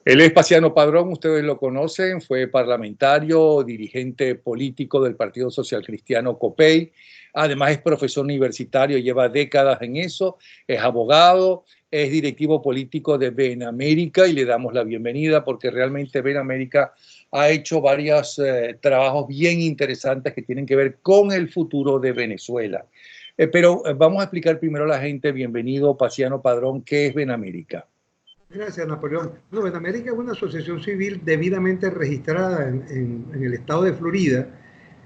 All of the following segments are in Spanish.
Él es Paciano Padrón, ustedes lo conocen, fue parlamentario, dirigente político del Partido Social Cristiano COPEI, además es profesor universitario, lleva décadas en eso, es abogado, es directivo político de Ben América y le damos la bienvenida porque realmente Ben América ha hecho varios trabajos bien interesantes que tienen que ver con el futuro de Venezuela. Pero vamos a explicar primero a la gente, bienvenido Paciano Padrón, ¿qué es Ben América? Gracias, Napoleón. No, Benamérica es una asociación civil debidamente registrada en el estado de Florida,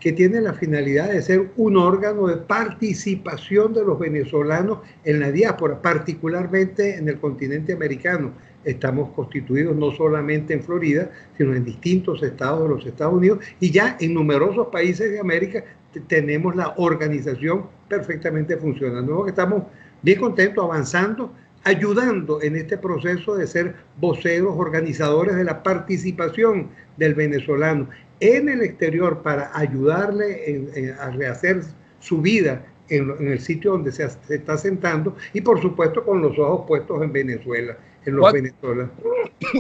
que tiene la finalidad de ser un órgano de participación de los venezolanos en la diáspora, particularmente en el continente americano. Estamos constituidos no solamente en Florida, sino en distintos estados de los Estados Unidos y ya en numerosos países de América tenemos la organización perfectamente funcionando. Estamos bien contentos, avanzando, ayudando en este proceso de ser voceros, organizadores de la participación del venezolano en el exterior para ayudarle a rehacer su vida en el sitio donde se está sentando y por supuesto con los ojos puestos en Venezuela, en los venezolanos.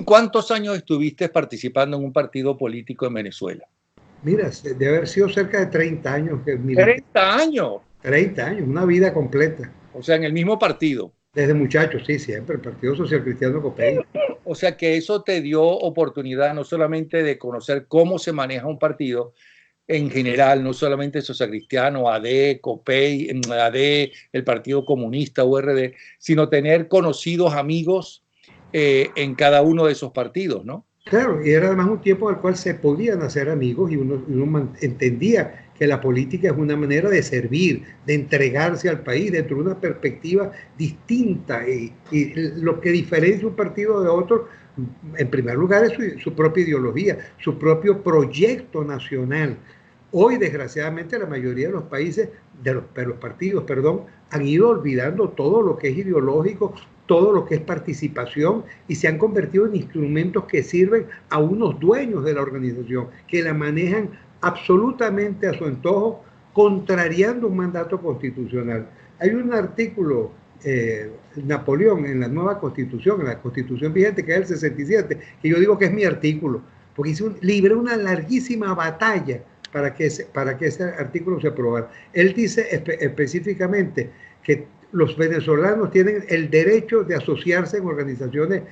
¿Cuántos años estuviste participando en un partido político en Venezuela? Mira, debe haber sido cerca de 30 años que milité. ¿30 años? 30 años, una vida completa. O sea, en el mismo partido. Desde muchachos, sí, siempre, el Partido Social Cristiano COPEI. O sea, que eso te dio oportunidad no solamente de conocer cómo se maneja un partido en general, no solamente Social Cristiano, AD, COPEI, AD, el Partido Comunista, URD, sino tener conocidos amigos en cada uno de esos partidos, ¿no? Claro, y era además un tiempo en el cual se podían hacer amigos y uno entendía que la política es una manera de servir, de entregarse al país dentro de una perspectiva distinta. Y lo que diferencia un partido de otro, en primer lugar, es su propia ideología, su propio proyecto nacional. Hoy, desgraciadamente, la mayoría de los países, de los partidos, perdón, han ido olvidando todo lo que es ideológico, todo lo que es participación y se han convertido en instrumentos que sirven a unos dueños de la organización, que la manejan absolutamente a su antojo, contrariando un mandato constitucional. Hay un artículo, Napoleón, en la nueva constitución, en la constitución vigente, que es el 67, que yo digo que es mi artículo, porque libré una larguísima batalla para que ese artículo se aprobara. Él dice específicamente que los venezolanos tienen el derecho de asociarse en organizaciones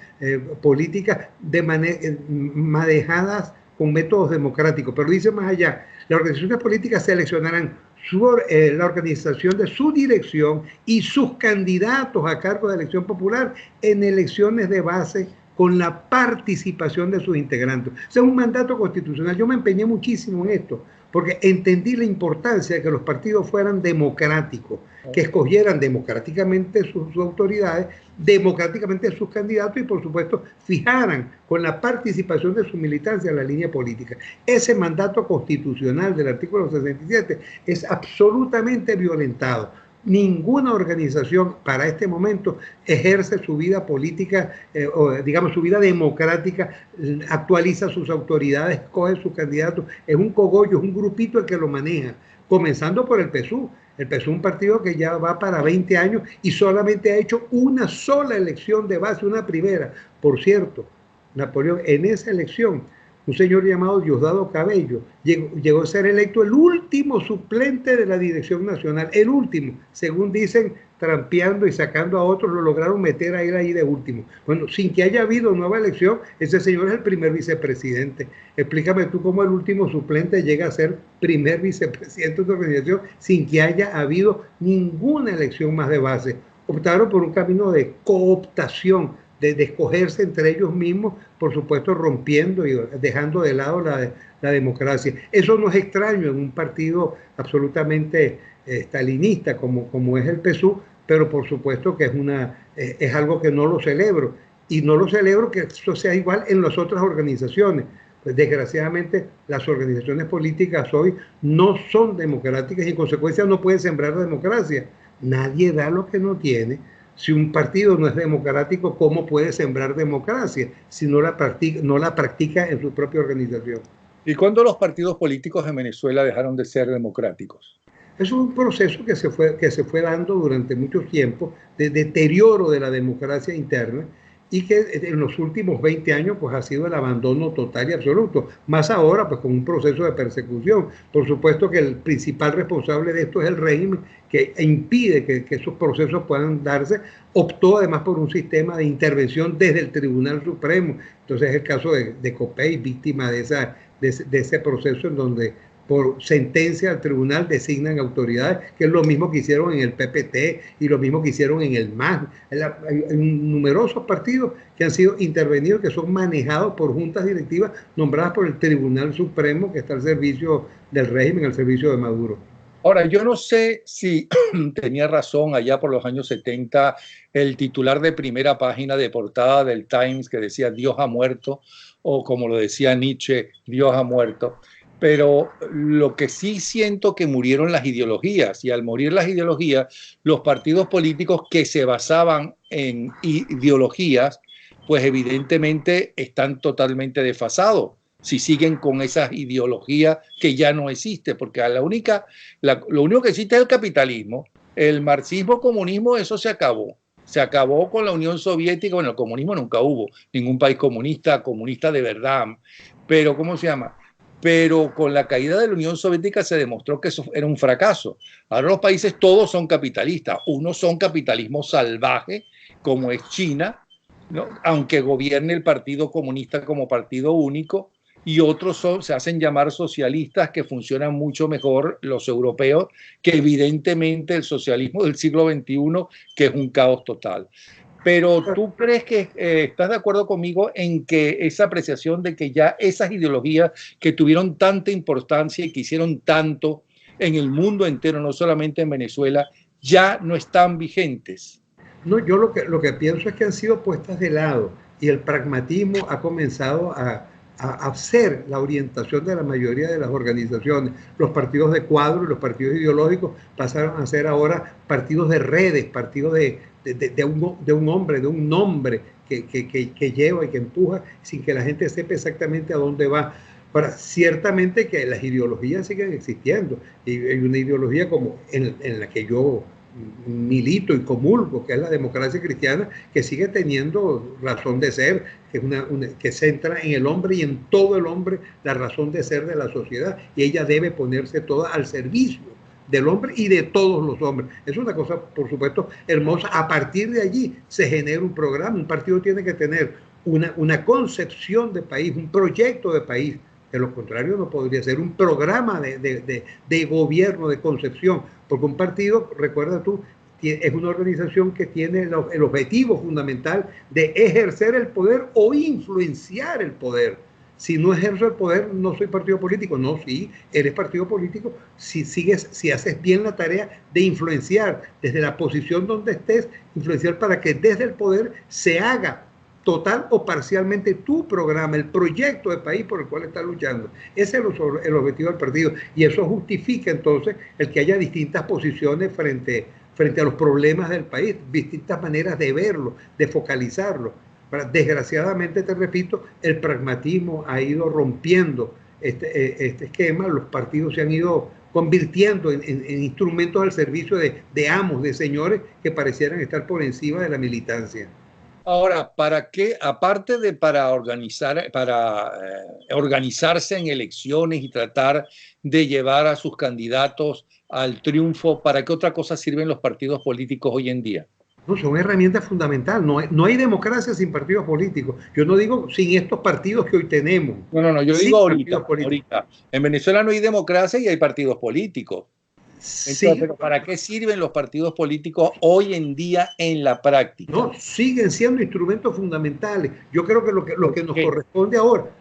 políticas manejadas con métodos democráticos, pero dice más allá, las organizaciones políticas seleccionarán la organización de su dirección y sus candidatos a cargo de elección popular en elecciones de base con la participación de sus integrantes. O sea, es un mandato constitucional. Yo me empeñé muchísimo en esto, porque entendí la importancia de que los partidos fueran democráticos, que escogieran democráticamente sus autoridades, democráticamente sus candidatos y, por supuesto, fijaran con la participación de su militancia en la línea política. Ese mandato constitucional del artículo 67 es absolutamente violentado. Ninguna organización para este momento ejerce su vida política, o digamos su vida democrática, actualiza sus autoridades, coge sus candidatos. Es un cogollo, es un grupito el que lo maneja, comenzando por el PSUV. El PSUV es un partido que ya va para 20 años y solamente ha hecho una sola elección de base, una primera. Por cierto, Napoleón, en esa elección, un señor llamado Diosdado Cabello llegó a ser electo el último suplente de la dirección nacional, el último, según dicen, trampeando y sacando a otros, lo lograron meter a él ahí de último. Bueno, sin que haya habido nueva elección, ese señor es el primer vicepresidente. Explícame tú cómo el último suplente llega a ser primer vicepresidente de una organización sin que haya habido ninguna elección más de base. Optaron por un camino de cooptación, de escogerse entre ellos mismos, por supuesto rompiendo y dejando de lado la democracia. Eso no es extraño en un partido absolutamente stalinista como es el PSUV, pero por supuesto que es algo que no lo celebro. Y no lo celebro que eso sea igual en las otras organizaciones. Pues desgraciadamente las organizaciones políticas hoy no son democráticas y en consecuencia no pueden sembrar democracia. Nadie da lo que no tiene. Si un partido no es democrático, ¿cómo puede sembrar democracia si no la practica en su propia organización? ¿Y cuándo los partidos políticos en Venezuela dejaron de ser democráticos? Es un proceso que se fue dando durante mucho tiempo de deterioro de la democracia interna y que en los últimos 20 años pues ha sido el abandono total y absoluto, más ahora pues con un proceso de persecución. Por supuesto que el principal responsable de esto es el régimen que impide que esos procesos puedan darse, optó además por un sistema de intervención desde el Tribunal Supremo. Entonces es el caso de Copey, víctima de ese proceso en donde por sentencia al tribunal designan autoridades, que es lo mismo que hicieron en el PPT y lo mismo que hicieron en el MAS. Hay numerosos partidos que han sido intervenidos, que son manejados por juntas directivas nombradas por el Tribunal Supremo, que está al servicio del régimen, al servicio de Maduro. Ahora, yo no sé si tenía razón allá por los años 70 el titular de primera página de portada del Times que decía Dios ha muerto, o como lo decía Nietzsche, Dios ha muerto. Pero lo que sí siento que murieron las ideologías, y al morir las ideologías, los partidos políticos que se basaban en ideologías, pues evidentemente están totalmente desfasados si siguen con esas ideologías que ya no existe, porque lo único que existe es el capitalismo. El marxismo, comunismo, eso se acabó. Se acabó con la Unión Soviética. Bueno, el comunismo nunca hubo, ningún país comunista de verdad. Pero, ¿cómo se llama? Pero con la caída de la Unión Soviética se demostró que eso era un fracaso. Ahora los países todos son capitalistas. Unos son capitalismo salvaje, como es China, ¿no? Aunque gobierne el Partido Comunista como partido único, y otros se hacen llamar socialistas, que funcionan mucho mejor, los europeos, que evidentemente el socialismo del siglo XXI, que es un caos total. Pero ¿tú crees que estás de acuerdo conmigo en que esa apreciación de que ya esas ideologías que tuvieron tanta importancia y que hicieron tanto en el mundo entero, no solamente en Venezuela, ya no están vigentes? No, yo lo que pienso es que han sido puestas de lado y el pragmatismo ha comenzado a ser la orientación de la mayoría de las organizaciones. Los partidos de cuadro y los partidos ideológicos pasaron a ser ahora partidos de redes, partidos de un hombre, de un nombre que lleva y que empuja sin que la gente sepa exactamente a dónde va. Ahora, ciertamente que las ideologías siguen existiendo y hay una ideología como en la que yo milito y comulgo, que es la democracia cristiana, que sigue teniendo razón de ser, que, que centra en el hombre y en todo el hombre la razón de ser de la sociedad, y ella debe ponerse toda al servicio del hombre y de todos los hombres. Es una cosa, por supuesto, hermosa. A partir de allí se genera un programa. Un partido tiene que tener una concepción de país, un proyecto de país. De lo contrario, no podría ser un programa de gobierno, de concepción, porque un partido, recuerda tú, es una organización que tiene el objetivo fundamental de ejercer el poder o influenciar el poder. Si no ejerzo el poder, no soy partido político. No, sí, eres partido político si haces bien la tarea de influenciar desde la posición donde estés, influenciar para que desde el poder se haga total o parcialmente tu programa, el proyecto de país por el cual estás luchando. Ese es el objetivo del partido, y eso justifica entonces el que haya distintas posiciones frente a los problemas del país, distintas maneras de verlo, de focalizarlo. Desgraciadamente, te repito, el pragmatismo ha ido rompiendo este esquema, los partidos se han ido convirtiendo en instrumentos al servicio de amos, de señores que parecieran estar por encima de la militancia. Ahora, ¿para qué? Aparte de para organizarse en elecciones y tratar de llevar a sus candidatos al triunfo, ¿para qué otra cosa sirven los partidos políticos hoy en día? No, son herramientas fundamentales. No hay democracia sin partidos políticos. Yo no digo sin estos partidos que hoy tenemos. No, yo digo ahorita. En Venezuela no hay democracia y hay partidos políticos. Entonces, sí, pero ¿para qué sirven los partidos políticos hoy en día en la práctica? No, siguen siendo instrumentos fundamentales. Yo creo que lo que nos corresponde ahora,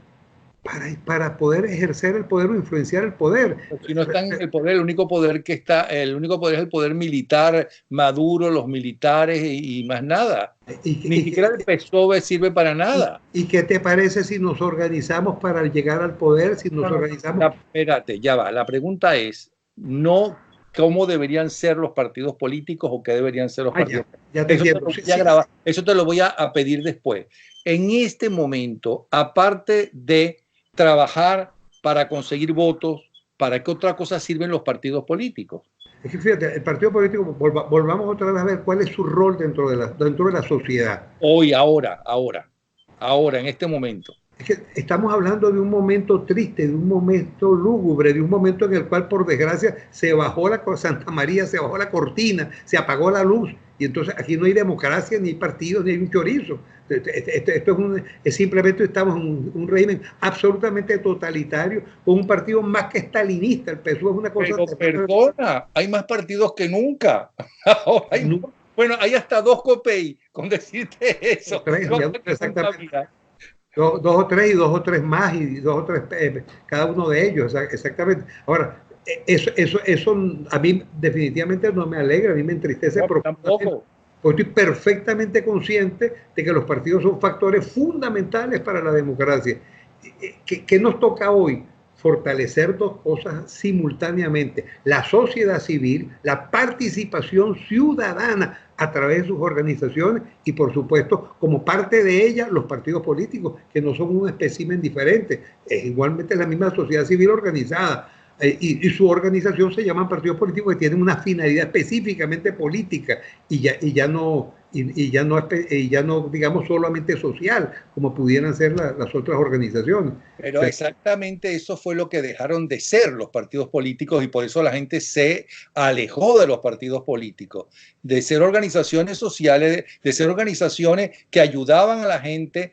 para poder ejercer el poder o influenciar el poder. Si no están en el poder, el único poder es el poder militar, Maduro, los militares y más nada. Ni siquiera el PSOE sirve para nada. ¿Y qué te parece si nos organizamos para llegar al poder? Si nos organizamos... Espérate, ya va. La pregunta es, no cómo deberían ser los partidos políticos o qué deberían ser los partidos. Ya te entiendo. Eso te lo voy a pedir después. En este momento, aparte de trabajar para conseguir votos, ¿para qué otra cosa sirven los partidos políticos? Es que fíjate, el partido político, volvamos otra vez a ver cuál es su rol dentro de la sociedad. Hoy, ahora, en este momento. Es que estamos hablando de un momento triste, de un momento lúgubre, de un momento en el cual, por desgracia, se bajó Santa María, se bajó la cortina, se apagó la luz. Y entonces aquí no hay democracia, ni hay partidos, ni hay un chorizo. Esto es simplemente estamos en un régimen absolutamente totalitario, con un partido más que estalinista. El PSUV es una cosa... Pero perdona, hay más partidos que nunca. Bueno, hay hasta 2 COPEI, con decirte eso. Exactamente. Dos o tres más y 2 o 3 cada uno de ellos, exactamente. Ahora, eso a mí definitivamente no me alegra, a mí me entristece tampoco. Porque estoy perfectamente consciente de que los partidos son factores fundamentales para la democracia. ¿Qué nos toca hoy? Fortalecer 2 cosas simultáneamente: la sociedad civil, la participación ciudadana a través de sus organizaciones y, por supuesto, como parte de ella, los partidos políticos, que no son un espécimen diferente, es igualmente la misma sociedad civil organizada. Y su organización se llaman partidos políticos que tienen una finalidad específicamente política y ya no, digamos, solamente social, como pudieran ser las otras organizaciones. Pero exactamente eso fue lo que dejaron de ser los partidos políticos, y por eso la gente se alejó de los partidos políticos, de ser organizaciones sociales, de ser organizaciones que ayudaban a la gente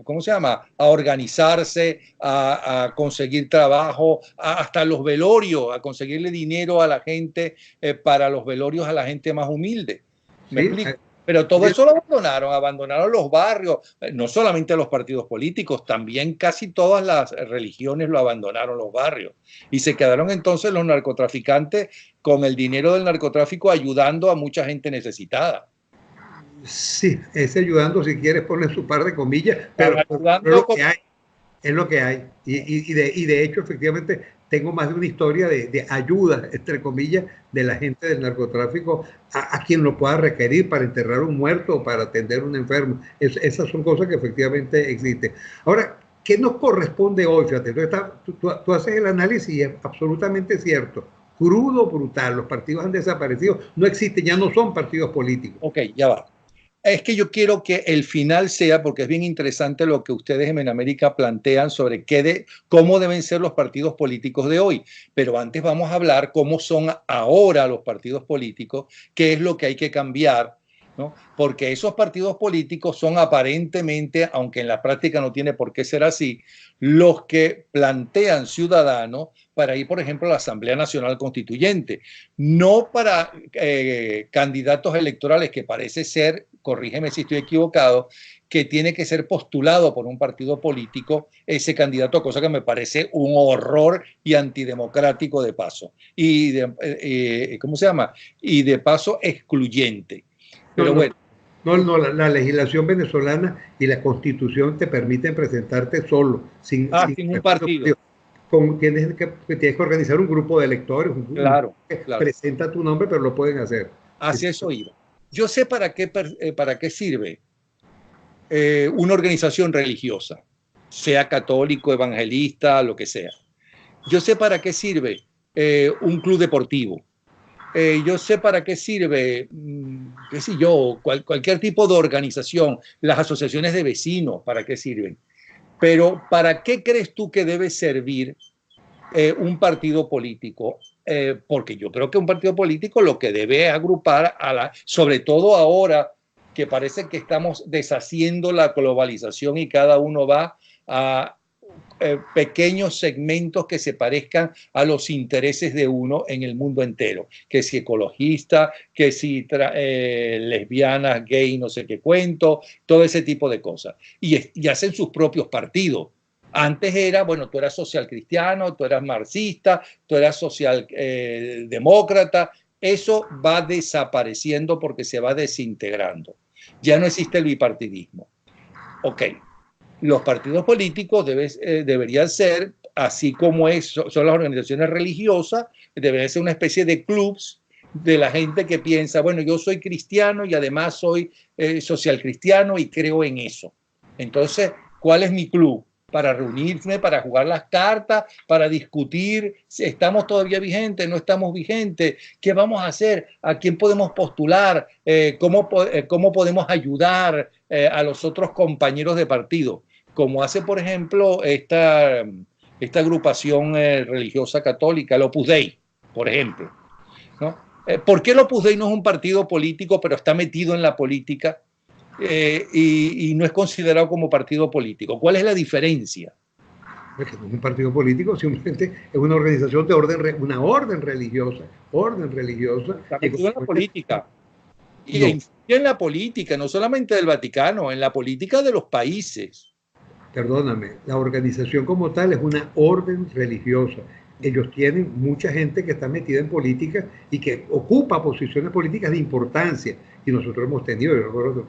¿cómo se llama?, a organizarse, a conseguir trabajo, hasta los velorios, a conseguirle dinero a la gente, para los velorios a la gente más humilde. ¿Me explico? Pero todo eso lo abandonaron los barrios, no solamente los partidos políticos, también casi todas las religiones lo abandonaron, los barrios. Y se quedaron entonces los narcotraficantes con el dinero del narcotráfico ayudando a mucha gente necesitada. Sí, ese ayudando, si quieres poner su par de comillas, pero es lo que hay. Es lo que hay. Y de hecho, efectivamente, tengo más de una historia de ayuda, entre comillas, de la gente del narcotráfico a quien lo pueda requerir para enterrar un muerto o para atender a un enfermo. Esas son cosas que efectivamente existen. Ahora, ¿qué nos corresponde hoy? Fíjate, tú haces el análisis y es absolutamente cierto. Crudo, brutal. Los partidos han desaparecido. No existen, ya no son partidos políticos. Ok, ya va. Es que yo quiero que el final sea, porque es bien interesante lo que ustedes en América plantean sobre cómo deben ser los partidos políticos de hoy. Pero antes vamos a hablar cómo son ahora los partidos políticos, qué es lo que hay que cambiar, ¿no? Porque esos partidos políticos son aparentemente, aunque en la práctica no tiene por qué ser así, los que plantean ciudadanos para ir, por ejemplo, a la Asamblea Nacional Constituyente, no para candidatos electorales, que parece ser, corrígeme si estoy equivocado, que tiene que ser postulado por un partido político ese candidato, cosa que me parece un horror y antidemocrático de paso. ¿Cómo se llama? Y de paso excluyente. Pero bueno. No, la legislación venezolana y la Constitución te permiten presentarte solo, sin un partido. Tienes que organizar un grupo de electores, claro. Presenta tu nombre, pero lo pueden hacer. Así es oído. Yo sé para qué sirve una organización religiosa, sea católico, evangelista, lo que sea. Yo sé para qué sirve un club deportivo. Yo sé para qué sirve, qué sé yo, cualquier tipo de organización, las asociaciones de vecinos, para qué sirven. Pero ¿para qué crees tú que debe servir un partido político? Porque yo creo que un partido político lo que debe agrupar sobre todo ahora que parece que estamos deshaciendo la globalización y cada uno va a pequeños segmentos que se parezcan a los intereses de uno en el mundo entero, que si ecologista, que si lesbianas, gay, no sé qué cuento, todo ese tipo de cosas. Y hacen sus propios partidos. Antes era, bueno, tú eras social cristiano, tú eras marxista, tú eras social demócrata. Eso va desapareciendo porque se va desintegrando. Ya no existe el bipartidismo. Ok. Los partidos políticos deberían ser, así como son las organizaciones religiosas, deberían ser una especie de clubs de la gente que piensa, bueno, yo soy cristiano y además soy social cristiano y creo en eso. Entonces, ¿cuál es mi club? para reunirme, para jugar las cartas, para discutir si estamos todavía vigentes, no estamos vigentes, qué vamos a hacer, a quién podemos postular, cómo podemos ayudar a los otros compañeros de partido, como hace, por ejemplo, esta agrupación religiosa católica, el Opus Dei, por ejemplo, ¿no? ¿Por qué el Opus Dei no es un partido político, pero está metido en la política? Y no es considerado como partido político. ¿Cuál es la diferencia? Porque no es un partido político, simplemente es una organización de una orden religiosa. Está metido en la política. Y no. En la política, no solamente del Vaticano, en la política de los países. Perdóname, la organización como tal es una orden religiosa. Ellos tienen mucha gente que está metida en política y que ocupa posiciones políticas de importancia. Y nosotros hemos tenido,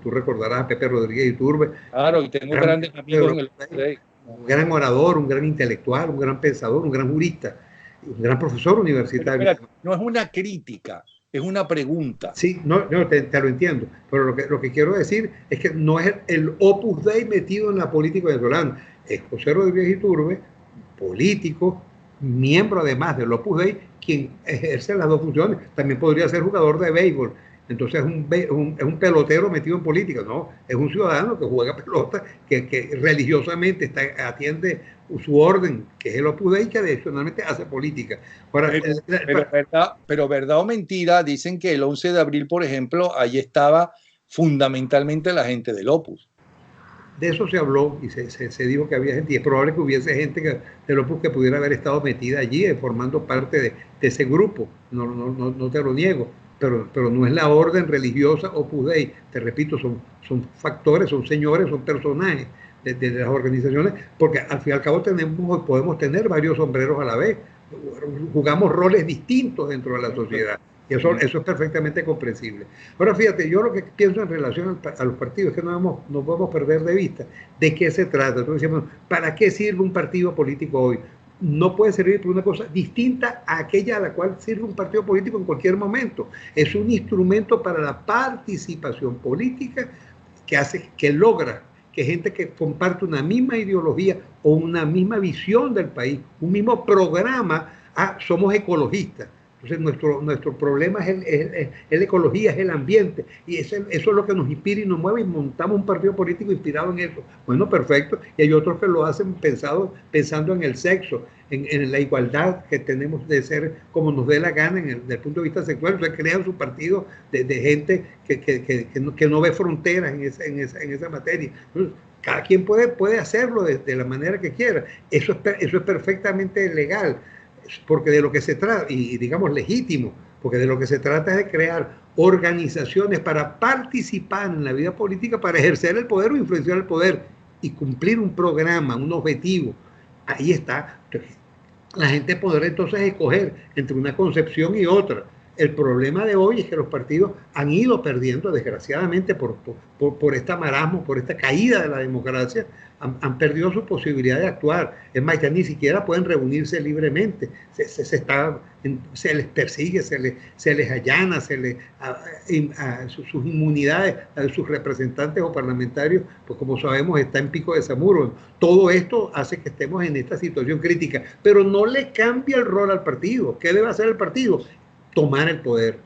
tú recordarás a Pepe Rodríguez Iturbe. Claro, y tengo grandes amigos en el país. Un gran orador, un gran intelectual, un gran pensador, un gran jurista, un gran profesor universitario. Pero mira, no es una crítica, es una pregunta. Sí, te lo entiendo, pero lo que quiero decir es que no es el Opus Dei metido en la política venezolana. Es José Rodríguez Iturbe, político, miembro además del Opus Dei, quien ejerce las dos funciones. También podría ser jugador de béisbol. Entonces es un pelotero metido en política, no, es un ciudadano que juega pelota, que religiosamente atiende su orden, que es el Opus Dei, que adicionalmente hace política. Ahora, pero verdad o mentira, dicen que el 11 de abril, por ejemplo, ahí estaba fundamentalmente la gente del Opus. De eso se habló y se dijo que había gente, y es probable que hubiese gente del Opus que pudiera haber estado metida allí, formando parte de ese grupo, no te lo niego. Pero no es la orden religiosa Opus Dei, te repito, son factores, son señores, son personajes de las organizaciones, porque al fin y al cabo podemos tener varios sombreros a la vez, jugamos roles distintos dentro de la sociedad, y eso es perfectamente comprensible. Ahora fíjate, yo lo que pienso en relación a los partidos es que no podemos perder de vista de qué se trata. Entonces decimos, ¿para qué sirve un partido político hoy? No puede servir por una cosa distinta a aquella a la cual sirve un partido político en cualquier momento. Es un instrumento para la participación política que logra que gente que comparte una misma ideología o una misma visión del país, un mismo programa, somos ecologistas. Entonces nuestro problema es la ecología, es el ambiente, y eso es lo que nos inspira y nos mueve, y montamos un partido político inspirado en eso. Bueno, perfecto, y hay otros que lo hacen pensando en el sexo, en la igualdad que tenemos de ser como nos dé la gana desde el punto de vista sexual. O sea, crean su partido de gente que no ve fronteras en esa materia. Entonces, cada quien puede hacerlo de la manera que quiera. Eso es perfectamente legal, porque de lo que se trata, y digamos legítimo, porque de lo que se trata es de crear organizaciones para participar en la vida política, para ejercer el poder o influenciar el poder y cumplir un programa, un objetivo. Ahí está. La gente podrá entonces escoger entre una concepción y otra. El problema de hoy es que los partidos han ido perdiendo, desgraciadamente, por este marasmo, por esta caída de la democracia, han perdido su posibilidad de actuar. Es más, ya ni siquiera pueden reunirse libremente. Se les persigue, se les allana, sus inmunidades a sus representantes o parlamentarios, pues como sabemos, está en pico de Zamuro. Todo esto hace que estemos en esta situación crítica, pero no le cambia el rol al partido. ¿Qué debe hacer el partido? Tomar el poder.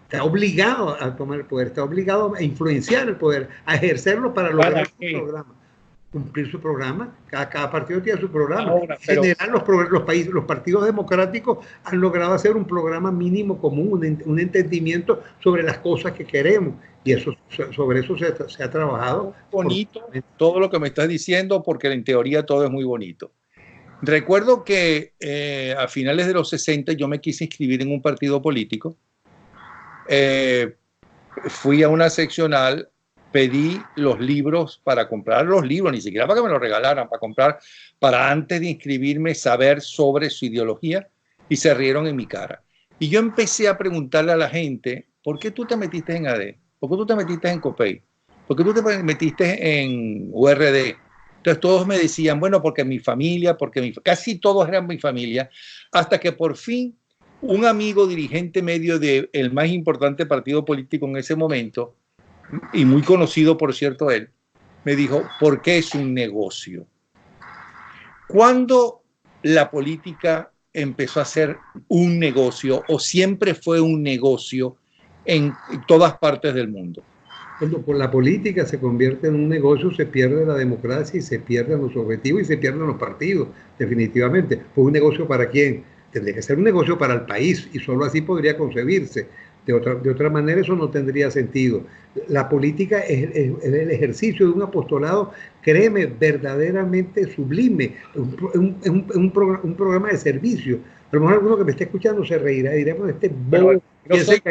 Está obligado a tomar el poder, está obligado a influenciar el poder, a ejercerlo para lograr su programa. Cumplir su programa. Cada partido tiene su programa. Ahora, en general, los partidos democráticos han logrado hacer un programa mínimo común, un entendimiento sobre las cosas que queremos, y sobre eso se ha trabajado. Bonito todo lo que me estás diciendo, porque en teoría todo es muy bonito. Recuerdo que a finales de los 60 yo me quise inscribir en un partido político. Fui a una seccional, pedí los libros para comprar los libros, ni siquiera para que me los regalaran, para comprar, para antes de inscribirme saber sobre su ideología, y se rieron en mi cara. Y yo empecé a preguntarle a la gente, ¿por qué tú te metiste en AD? ¿Por qué tú te metiste en COPEI? ¿Por qué tú te metiste en URD? Entonces todos me decían, bueno, porque mi familia, casi todos eran mi familia, hasta que por fin un amigo dirigente medio del más importante partido político en ese momento, y muy conocido por cierto él, me dijo, ¿por qué es un negocio? ¿Cuándo la política empezó a ser un negocio o siempre fue un negocio en todas partes del mundo? Cuando por la política se convierte en un negocio, se pierde la democracia y se pierden los objetivos y se pierden los partidos, definitivamente. ¿Fue un negocio para quién? Tendría que ser un negocio para el país y solo así podría concebirse. De otra manera eso no tendría sentido. La política es el ejercicio de un apostolado, créeme, verdaderamente sublime, un programa de servicio. A lo mejor alguno que me esté escuchando se reirá y dirá, pues este bobo. No sé,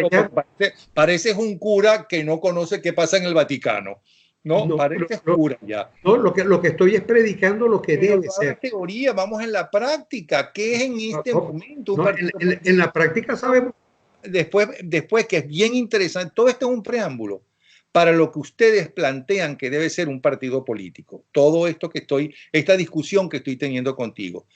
pareces un cura que no conoce qué pasa en el Vaticano. No, pareces cura ya. No, lo que estoy es predicando lo que debe ser. Teoría, vamos en la práctica. ¿Qué es en este momento? En la práctica sabemos. Después que es bien interesante, todo esto es un preámbulo para lo que ustedes plantean que debe ser un partido político. Todo esto esta discusión que estoy teniendo contigo.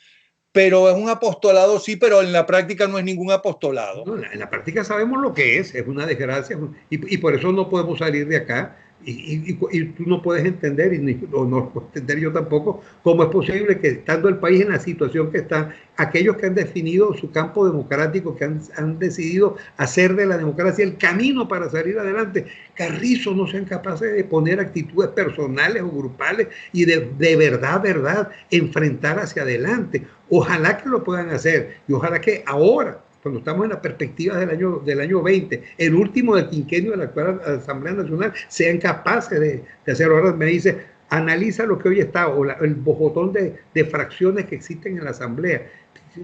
Pero es un apostolado, sí, pero en la práctica no es ningún apostolado. No, en la práctica sabemos lo que es una desgracia, y por eso no podemos salir de acá, y tú no puedes entender, o no puedo entender yo tampoco, cómo es posible que estando el país en la situación que está, aquellos que han definido su campo democrático, que han decidido hacer de la democracia el camino para salir adelante, Carrizo, no sean capaces de poner actitudes personales o grupales y de verdad, enfrentar hacia adelante. Ojalá que lo puedan hacer y ojalá que ahora, cuando estamos en la perspectiva del año 20, el último del quinquenio de la actual Asamblea Nacional, sean capaces de hacerlo. Ahora me dice, analiza lo que hoy está, o el bojotón de fracciones que existen en la Asamblea.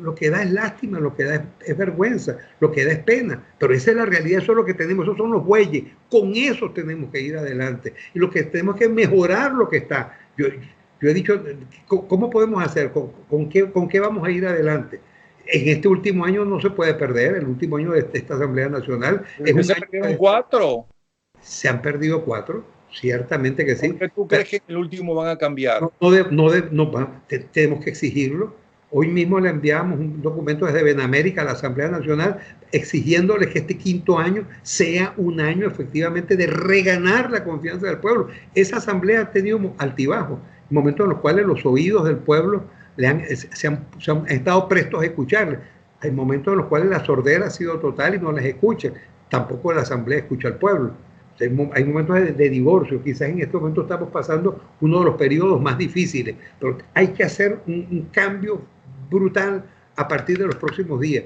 Lo que da es lástima, lo que da es vergüenza, lo que da es pena, pero esa es la realidad, eso es lo que tenemos, esos son los bueyes, con eso tenemos que ir adelante, y lo que tenemos que mejorar lo que está. Yo he dicho, ¿cómo podemos hacer? ¿Con qué vamos a ir adelante? En este último año no se puede perder, el último año de esta Asamblea Nacional. Se perdieron 4. Se han perdido 4, ciertamente que sí. ¿Por qué tú crees que en el último van a cambiar? Tenemos que exigirlo. Hoy mismo le enviamos un documento desde Benamérica a la Asamblea Nacional exigiéndole que este quinto año sea un año efectivamente de reganar la confianza del pueblo. Esa Asamblea ha tenido altibajos, momentos en los cuales los oídos del pueblo se han estado prestos a escucharle. Hay momentos en los cuales la sordera ha sido total y no les escucha. Tampoco la Asamblea escucha al pueblo. Hay momentos de divorcio, quizás en este momento estamos pasando uno de los periodos más difíciles, pero hay que hacer un cambio brutal a partir de los próximos días.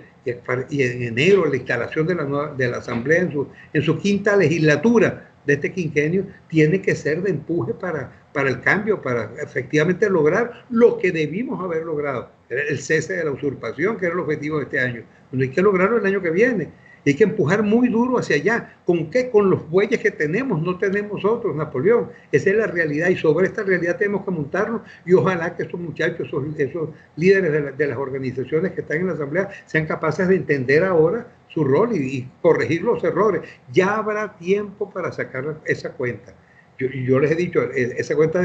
Y en enero, la instalación de la Asamblea en su quinta legislatura de este quinquenio tiene que ser de empuje para el cambio, para efectivamente lograr lo que debimos haber logrado, el cese de la usurpación, que era el objetivo de este año. Bueno, hay que lograrlo el año que viene. Hay que empujar muy duro hacia allá. ¿Con qué? Con los bueyes que tenemos, no tenemos otros, Napoleón. Esa es la realidad y sobre esta realidad tenemos que montarnos y ojalá que esos muchachos, esos líderes de las organizaciones que están en la Asamblea sean capaces de entender ahora su rol y corregir los errores. Ya habrá tiempo para sacar esa cuenta. Yo les he dicho, esa cuenta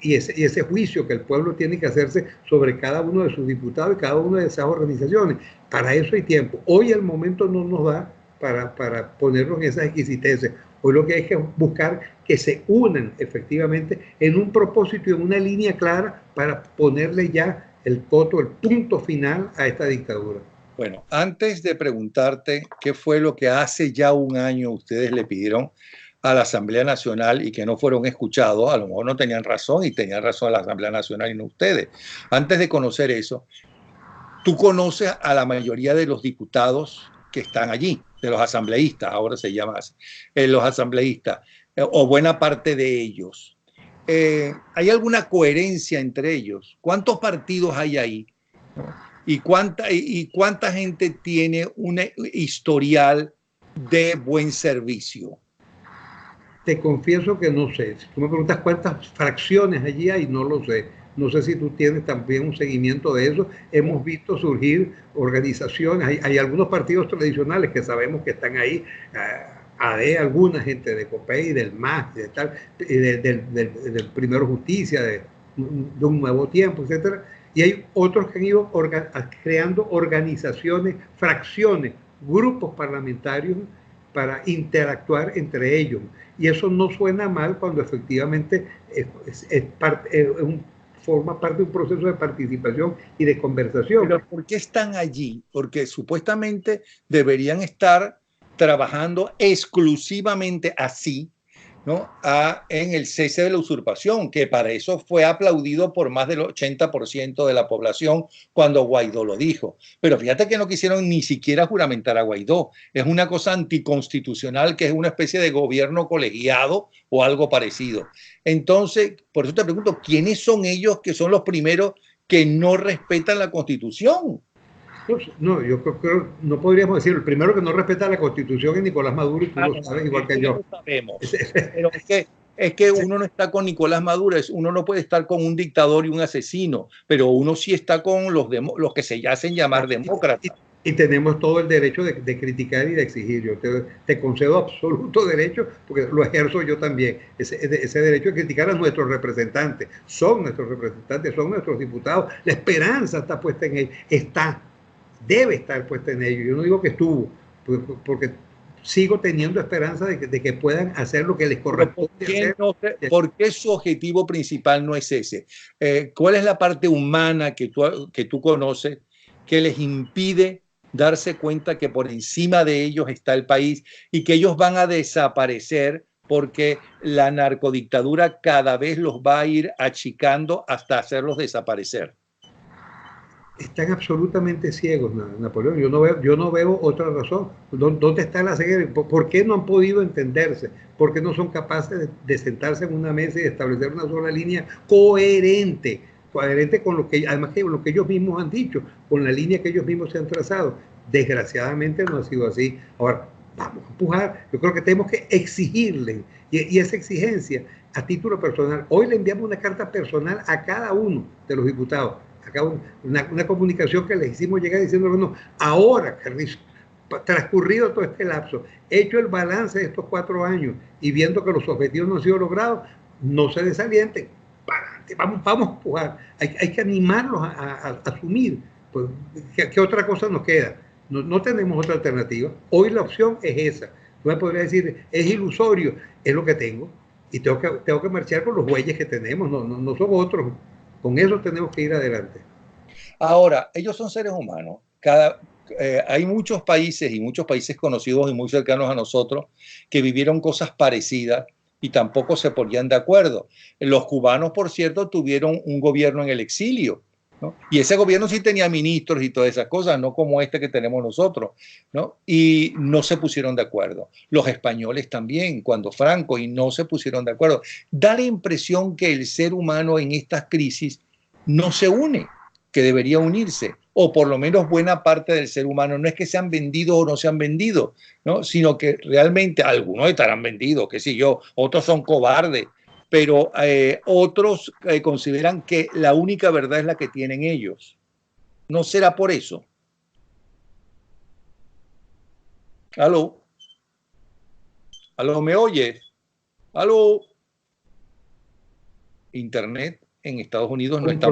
y ese juicio que el pueblo tiene que hacerse sobre cada uno de sus diputados y cada una de esas organizaciones. Para eso hay tiempo. Hoy el momento no nos da para ponernos en esas exquisiteces. Hoy lo que hay que buscar que se unan efectivamente en un propósito y en una línea clara para ponerle ya el coto, el punto final a esta dictadura. Bueno, antes de preguntarte qué fue lo que hace ya un año ustedes le pidieron a la Asamblea Nacional y que no fueron escuchados, a lo mejor no tenían razón y tenían razón la Asamblea Nacional y no ustedes. Antes de conocer eso, tú conoces a la mayoría de los diputados que están allí, de los asambleístas, ahora se llama así, los asambleístas, o buena parte de ellos. ¿Hay alguna coherencia entre ellos? ¿Cuántos partidos hay ahí? ¿Y cuánta gente tiene un historial de buen servicio? Te confieso que no sé. Si tú me preguntas cuántas fracciones allí hay, no lo sé. No sé si tú tienes también un seguimiento de eso. Hemos visto surgir organizaciones. Hay algunos partidos tradicionales que sabemos que están ahí. AD, alguna gente de COPEI, del MAS, del Primero Justicia, de un Nuevo Tiempo, etcétera. Y hay otros que han ido creando organizaciones, fracciones, grupos parlamentarios para interactuar entre ellos. Y eso no suena mal cuando efectivamente forma parte de un proceso de participación y de conversación. Pero ¿por qué están allí? Porque supuestamente deberían estar trabajando exclusivamente así, ¿no? En el cese de la usurpación, que para eso fue aplaudido por más del 80% de la población cuando Guaidó lo dijo. Pero fíjate que no quisieron ni siquiera juramentar a Guaidó. Es una cosa anticonstitucional, que es una especie de gobierno colegiado o algo parecido. Entonces, por eso te pregunto, ¿quiénes son ellos que son los primeros que no respetan la Constitución? No, yo creo, no podríamos decir, el primero que no respeta la Constitución es Nicolás Maduro, y tú lo sabes igual que yo. Lo sabemos. Pero es que uno no está con Nicolás Maduro, uno no puede estar con un dictador y un asesino, pero uno sí está con los que se hacen llamar demócratas. Y tenemos todo el derecho de criticar y de exigir. Yo te concedo absoluto derecho, porque lo ejerzo yo también, ese derecho de criticar a nuestros representantes. Son nuestros representantes, son nuestros diputados. La esperanza está puesta en ellos, debe estar puesta en ellos. Yo no digo que estuvo, porque sigo teniendo esperanza de que puedan hacer lo que les corresponde hacer. ¿Por qué su objetivo principal no es ese? ¿Cuál es la parte humana que tú conoces que les impide darse cuenta que por encima de ellos está el país y que ellos van a desaparecer porque la narcodictadura cada vez los va a ir achicando hasta hacerlos desaparecer? Están absolutamente ciegos, Napoleón. Yo no veo otra razón. ¿Dónde está la ceguera? ¿Por qué no han podido entenderse? ¿Por qué no son capaces de sentarse en una mesa y establecer una sola línea coherente con lo que, además, con lo que ellos mismos han dicho, con la línea que ellos mismos se han trazado? Desgraciadamente no ha sido así. Ahora, vamos a empujar. Yo creo que tenemos que exigirle, y esa exigencia a título personal. Hoy le enviamos una carta personal a cada uno de los diputados. Acá una comunicación que les hicimos llegar diciendo, bueno, ahora, Carrizo, transcurrido todo este lapso, hecho el balance de estos 4 años y viendo que los objetivos no han sido logrados, no se desalienten, vamos a empujar, hay que animarlos a asumir. Pues, ¿qué otra cosa nos queda? No tenemos otra alternativa. Hoy la opción es esa. No me podría decir, es ilusorio, es lo que tengo, y tengo que marchar con los bueyes que tenemos, no son otros. Con eso tenemos que ir adelante. Ahora, ellos son seres humanos. Hay muchos países conocidos y muy cercanos a nosotros que vivieron cosas parecidas y tampoco se ponían de acuerdo. Los cubanos, por cierto, tuvieron un gobierno en el exilio, ¿no? Y ese gobierno sí tenía ministros y todas esas cosas, no como este que tenemos nosotros, ¿no? Y no se pusieron de acuerdo. Los españoles también, cuando Franco, y no se pusieron de acuerdo. Da la impresión que el ser humano en estas crisis no se une, que debería unirse, o por lo menos buena parte del ser humano. No es que se han vendido o no se han vendido, ¿no? Sino que realmente algunos estarán vendidos, qué sé yo, otros son cobardes, pero otros consideran que la única verdad es la que tienen ellos. ¿No será por eso? ¿Aló? ¿Aló, me oyes? ¿Aló? Internet en Estados Unidos no está...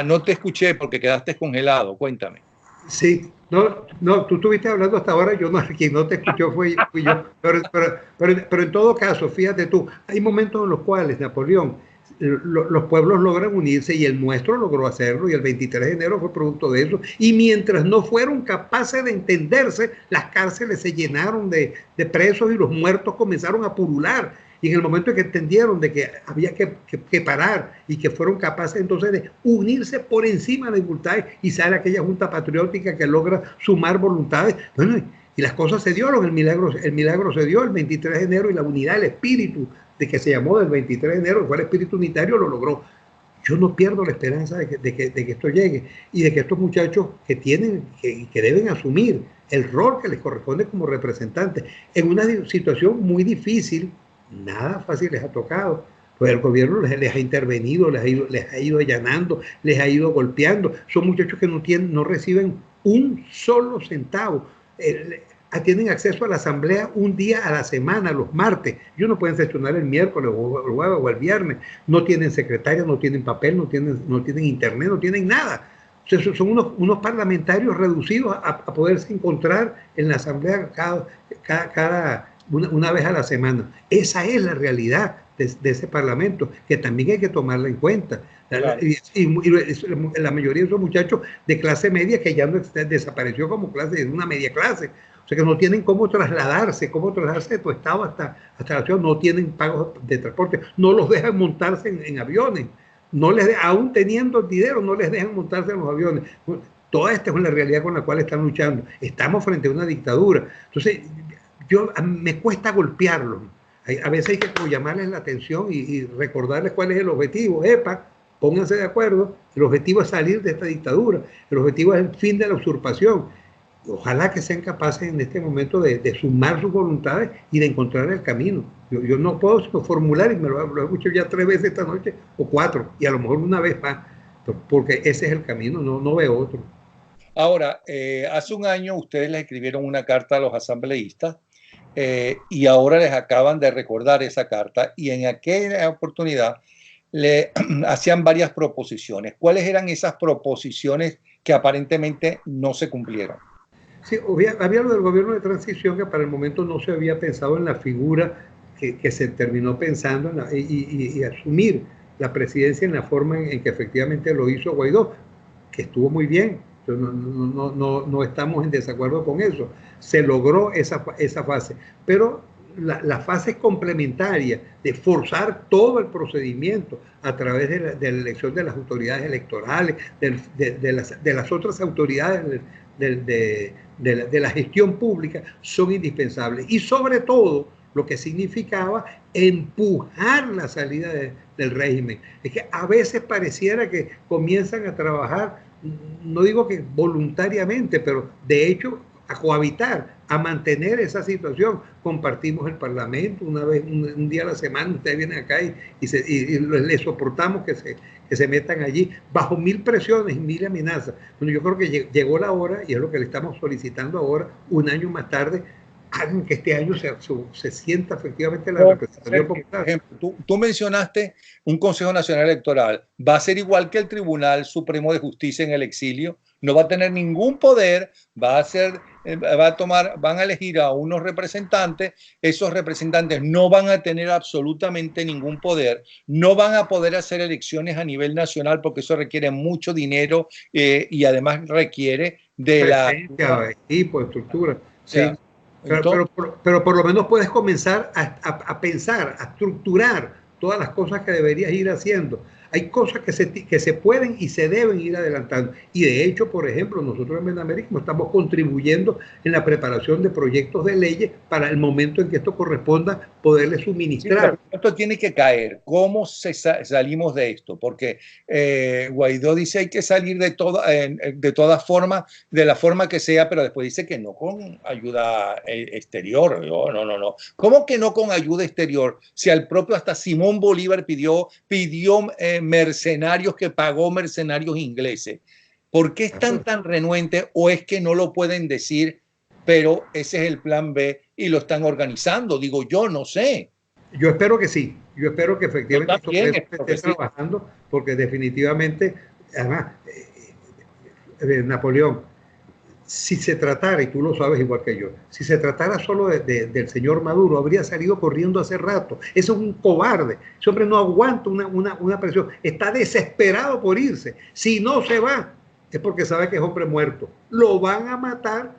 no te escuché porque quedaste congelado. Cuéntame. Sí, no, tú estuviste hablando hasta ahora, quien no te escuchó fui yo. Pero en todo caso, fíjate tú, hay momentos en los cuales, Napoleón, los pueblos logran unirse, y el nuestro logró hacerlo, y el 23 de enero fue producto de eso. Y mientras no fueron capaces de entenderse, las cárceles se llenaron de presos y los muertos comenzaron a purular. Y en el momento en que entendieron de que había que parar, y que fueron capaces entonces de unirse por encima de las dificultades, y sale aquella junta patriótica que logra sumar voluntades, bueno, y las cosas se dieron, el milagro se dio el 23 de enero, y la unidad, el espíritu de que se llamó del 23 de enero, que fue el espíritu unitario, lo logró. Yo no pierdo la esperanza de que esto llegue, y de que estos muchachos que deben asumir el rol que les corresponde como representantes en una situación muy difícil. Nada fácil les ha tocado, pues el gobierno les ha intervenido, les ha ido allanando, les ha ido golpeando. Son muchachos que no reciben un solo centavo. Tienen acceso a la asamblea un día a la semana, los martes. Ellos no pueden sesionar el miércoles o el jueves o el viernes. No tienen secretaria, no tienen papel, no tienen internet, no tienen nada. O sea, son unos parlamentarios reducidos a poderse encontrar en la asamblea cada una vez a la semana. Esa es la realidad de ese Parlamento, que también hay que tomarla en cuenta. Claro. Y la mayoría de esos muchachos de clase media que ya no desapareció como clase, es una media clase. O sea que no tienen cómo trasladarse de tu estado hasta la ciudad, no tienen pagos de transporte, no los dejan montarse en aviones, aún teniendo dinero, no les dejan montarse en los aviones. Toda esta es una realidad con la cual están luchando. Estamos frente a una dictadura. Entonces, me cuesta golpearlos. A veces hay que como llamarles la atención y recordarles cuál es el objetivo. ¡Epa! Pónganse de acuerdo. El objetivo es salir de esta dictadura. El objetivo es el fin de la usurpación. Ojalá que sean capaces en este momento de sumar sus voluntades y de encontrar el camino. Yo no puedo sino formular, y me lo he escuchado ya 3 veces esta noche, o 4, y a lo mejor una vez más, porque ese es el camino, no veo otro. Ahora, hace un año ustedes le escribieron una carta a los asambleístas y ahora les acaban de recordar esa carta, y en aquella oportunidad le hacían varias proposiciones. ¿Cuáles eran esas proposiciones que aparentemente no se cumplieron? Sí, había lo del gobierno de transición, que para el momento no se había pensado en la figura que se terminó pensando y asumir la presidencia en la forma en que efectivamente lo hizo Guaidó, que estuvo muy bien. No estamos en desacuerdo con eso. Se logró esa fase, pero la fase complementaria de forzar todo el procedimiento a través de la elección de las autoridades electorales, de las otras autoridades de la gestión pública, son indispensables. Y sobre todo, lo que significaba empujar la salida del régimen. Es que a veces pareciera que comienzan a trabajar, no digo que voluntariamente, pero de hecho a cohabitar, a mantener esa situación. Compartimos el Parlamento un día a la semana, ustedes vienen acá y les soportamos que se metan allí bajo 1000 presiones y 1000 amenazas. Bueno, yo creo que llegó la hora, y es lo que le estamos solicitando ahora, un año más tarde, hagan que este año se sienta efectivamente la representación popular. Por ejemplo, tú mencionaste un Consejo Nacional Electoral. Va a ser igual que el Tribunal Supremo de Justicia en el exilio. No va a tener ningún poder, van a elegir a unos representantes. Esos representantes no van a tener absolutamente ningún poder, no van a poder hacer elecciones a nivel nacional porque eso requiere mucho dinero y además requiere de presencia, equipo, estructura. Sí. Pero por lo menos puedes comenzar a pensar, a estructurar todas las cosas que deberías ir haciendo. Hay cosas que se pueden y se deben ir adelantando. Y de hecho, por ejemplo, nosotros en Benamerismo estamos contribuyendo en la preparación de proyectos de leyes para el momento en que esto corresponda poderle suministrar. Sí, esto tiene que caer. ¿Cómo salimos de esto? Porque Guaidó dice hay que salir de todas formas, de la forma que sea, pero después dice que no con ayuda exterior. No. ¿Cómo que no con ayuda exterior? Si al propio hasta Simón Bolívar pidió mercenarios, que pagó mercenarios ingleses. ¿Por qué están tan renuentes? ¿O es que no lo pueden decir, pero ese es el plan B y lo están organizando? Digo, yo no sé. Yo espero que sí. Yo espero que efectivamente esté trabajando, porque definitivamente, además, Napoleón, si se tratara, y tú lo sabes igual que yo, si se tratara solo del señor Maduro, habría salido corriendo hace rato. Eso es un cobarde. Ese hombre no aguanta una presión. Está desesperado por irse. Si no se va, es porque sabe que es hombre muerto. Lo van a matar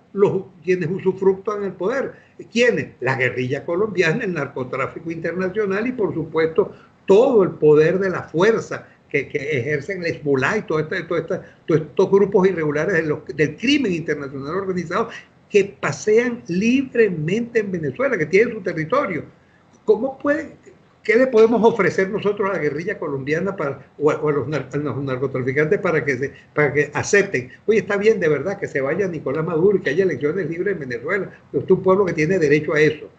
quienes usufructúan el poder. ¿Quiénes? La guerrilla colombiana, el narcotráfico internacional y, por supuesto, todo el poder de la fuerza que ejercen el Hezbollah y todos estos grupos irregulares del crimen internacional organizado que pasean libremente en Venezuela, que tienen su territorio. ¿Qué le podemos ofrecer nosotros a la guerrilla colombiana o a los narcotraficantes para que acepten? Oye, está bien de verdad que se vaya Nicolás Maduro y que haya elecciones libres en Venezuela. Es un pueblo que tiene derecho a eso.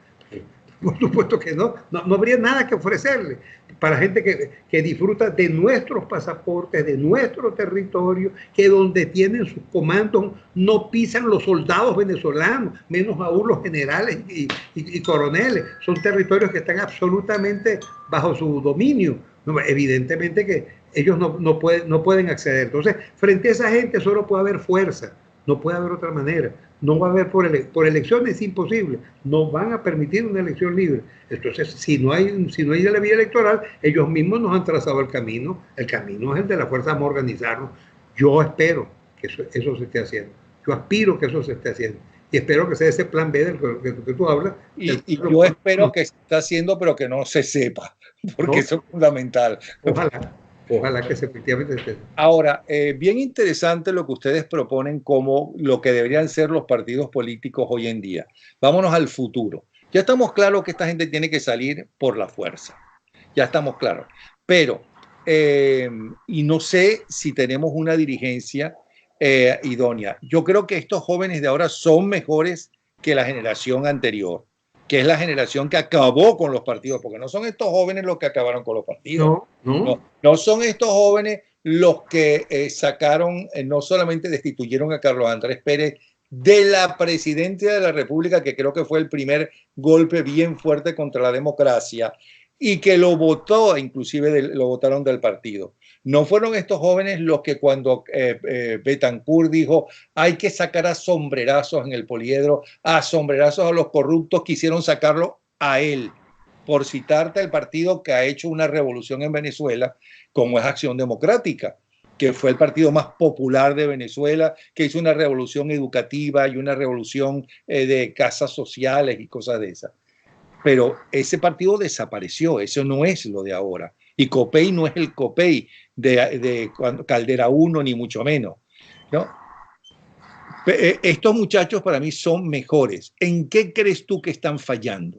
Por supuesto que no habría nada que ofrecerle para gente que disfruta de nuestros pasaportes, de nuestro territorio, que donde tienen sus comandos no pisan los soldados venezolanos, menos aún los generales y coroneles. Son territorios que están absolutamente bajo su dominio. Evidentemente que ellos no pueden acceder. Entonces, frente a esa gente solo puede haber fuerza, no puede haber otra manera. no va a haber por elecciones, es imposible, no van a permitir una elección libre. Entonces, si no hay la vía electoral, ellos mismos nos han trazado el camino es el de la fuerza, vamos a organizarnos. Yo espero que eso se esté haciendo, yo aspiro que eso se esté haciendo, y espero que sea ese plan B del que tú hablas. Y yo espero que se está haciendo, pero que no se sepa, porque eso es fundamental. Ojalá que efectivamente esté. Ahora, bien interesante lo que ustedes proponen como lo que deberían ser los partidos políticos hoy en día. Vámonos al futuro. Ya estamos claros que esta gente tiene que salir por la fuerza. Ya estamos claros. Pero, y no sé si tenemos una dirigencia idónea. Yo creo que estos jóvenes de ahora son mejores que la generación anterior, que es la generación que acabó con los partidos, porque no son estos jóvenes los que acabaron con los partidos. No son estos jóvenes los que sacaron, no solamente destituyeron a Carlos Andrés Pérez de la presidencia de la República, que creo que fue el primer golpe bien fuerte contra la democracia, y que lo votó, inclusive lo votaron del partido. No fueron estos jóvenes los que cuando Betancourt dijo hay que sacar a sombrerazos en el poliedro, a sombrerazos a los corruptos, quisieron sacarlo a él, por citarte el partido que ha hecho una revolución en Venezuela, como es Acción Democrática, que fue el partido más popular de Venezuela, que hizo una revolución educativa y una revolución de casas sociales y cosas de esas. Pero ese partido desapareció, eso no es lo de ahora. Y Copey no es el Copey de Caldera 1, ni mucho menos, ¿no? Estos muchachos para mí son mejores. ¿En qué crees tú que están fallando?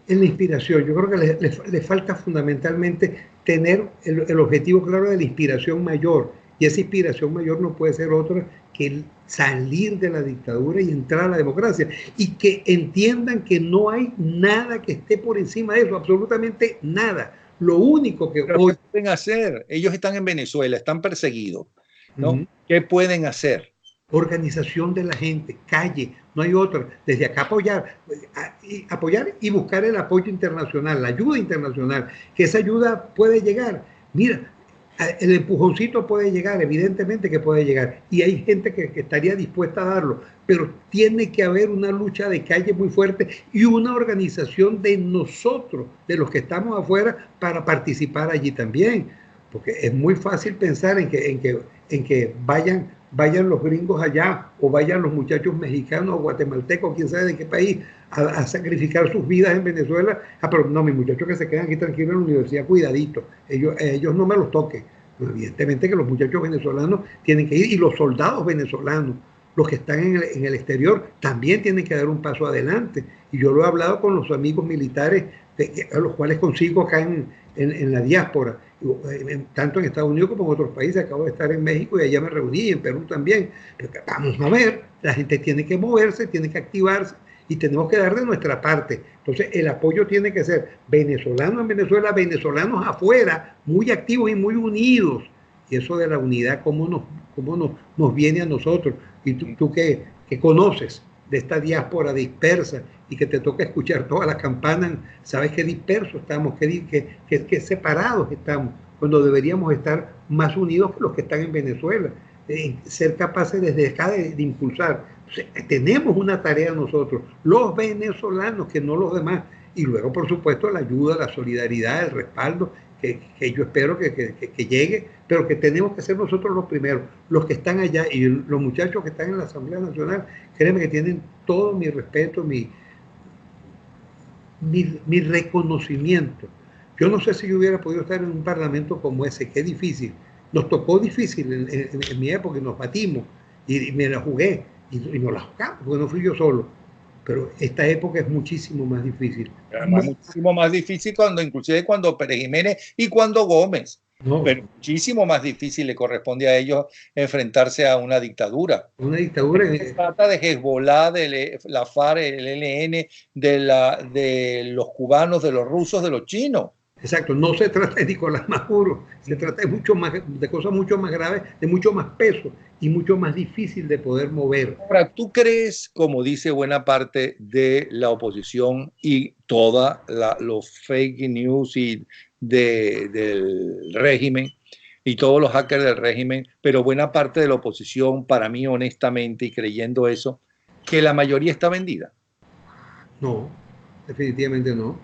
En la inspiración. Yo creo que le falta fundamentalmente tener el objetivo claro de la inspiración mayor. Y esa inspiración mayor no puede ser otra que salir de la dictadura y entrar a la democracia. Y que entiendan que no hay nada que esté por encima de eso, absolutamente nada. Lo único que hoy ¿qué pueden hacer? Ellos están en Venezuela, están perseguidos, ¿no? ¿Qué pueden hacer? Organización de la gente, calle, no hay otra. Desde acá apoyar y buscar el apoyo internacional, la ayuda internacional, que esa ayuda puede llegar. Mira, el empujoncito puede llegar, evidentemente que puede llegar, y hay gente que estaría dispuesta a darlo, pero tiene que haber una lucha de calle muy fuerte y una organización de nosotros, de los que estamos afuera, para participar allí también, porque es muy fácil pensar en que vayan los gringos allá, o vayan los muchachos mexicanos o guatemaltecos, quién sabe de qué país, a sacrificar sus vidas en Venezuela. Pero no, mis muchachos que se quedan aquí tranquilos en la universidad, cuidadito, ellos no me los toquen. Pues evidentemente que los muchachos venezolanos tienen que ir, y los soldados venezolanos, los que están en el exterior, también tienen que dar un paso adelante. Y yo lo he hablado con los amigos militares, a los cuales consigo acá en la diáspora, tanto en Estados Unidos como en otros países. Acabo de estar en México y allá me reuní, en Perú también. Pero vamos a ver, la gente tiene que moverse, tiene que activarse, y tenemos que dar de nuestra parte. Entonces el apoyo tiene que ser venezolanos en Venezuela, venezolanos afuera, muy activos y muy unidos. Y eso de la unidad, cómo nos viene a nosotros. Y tú que conoces de esta diáspora dispersa y que te toca escuchar todas las campanas, sabes qué dispersos estamos, qué separados estamos, cuando deberíamos estar más unidos que los que están en Venezuela, ser capaces desde acá de impulsar. Entonces, tenemos una tarea nosotros, los venezolanos, que no los demás, y luego por supuesto la ayuda, la solidaridad, el respaldo, que yo espero que llegue, pero que tenemos que ser nosotros los primeros, los que están allá, y los muchachos que están en la Asamblea Nacional, créeme que tienen todo mi respeto, mi reconocimiento. Yo no sé si yo hubiera podido estar en un parlamento como ese, que es difícil. Nos tocó difícil en mi época, y nos batimos, y me la jugué, y nos la jugamos, porque no fui yo solo. Pero esta época es muchísimo más difícil. Muchísimo más difícil, inclusive cuando Pérez Jiménez y cuando Gómez. No. Pero muchísimo más difícil le corresponde a ellos enfrentarse a una dictadura. Una dictadura. Se trata de Hezbollah, de la FARC, el ELN, de los cubanos, de los rusos, de los chinos. Exacto, no se trata de Nicolás Maduro, se trata de cosas mucho más graves, de mucho más peso y mucho más difícil de poder mover. Ahora, ¿tú crees, como dice buena parte de la oposición y toda los fake news y del régimen, y todos los hackers del régimen, pero buena parte de la oposición, para mí honestamente y creyendo eso, que la mayoría está vendida. No, definitivamente no.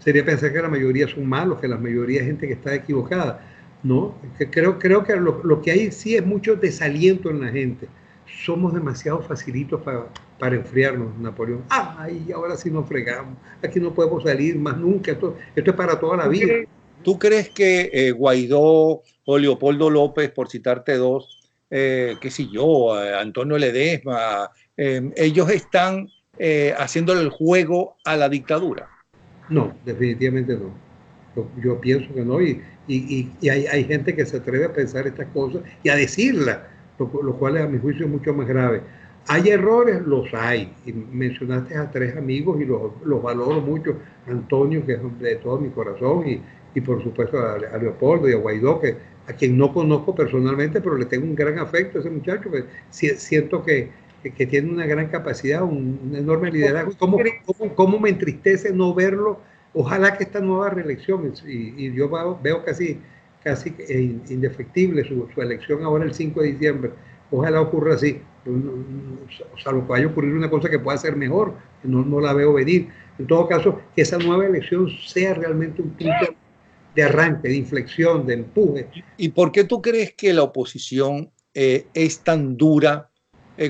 Sería pensar que la mayoría son malos, que la mayoría es gente que está equivocada. No, creo que lo que hay sí es mucho desaliento en la gente. Somos demasiado facilitos para enfriarnos, Napoleón. Ay, ahora sí nos fregamos. Aquí no podemos salir más nunca. Esto es para toda la vida. ¿Tú crees que Guaidó o Leopoldo López, por citarte dos, qué sé yo, Antonio Ledesma, ellos están haciéndole el juego a la dictadura? No, definitivamente no. Yo pienso que no, y hay gente que se atreve a pensar estas cosas y a decirlas, lo cual a mi juicio es mucho más grave. ¿Hay errores? Los hay. Y mencionaste a tres amigos y los valoro mucho. Antonio, que es de todo mi corazón, y por supuesto a Leopoldo y a Guaidó, a quien no conozco personalmente, pero le tengo un gran afecto a ese muchacho, que siento que tiene una gran capacidad, un enorme liderazgo. ¿Cómo me entristece no verlo? Ojalá que esta nueva reelección, y yo veo casi indefectible su elección ahora el 5 de diciembre, ojalá ocurra así, salvo que vaya a ocurrir una cosa que pueda ser mejor, no la veo venir. En todo caso, que esa nueva elección sea realmente un punto de arranque, de inflexión, de empuje. ¿Y por qué tú crees que la oposición es tan dura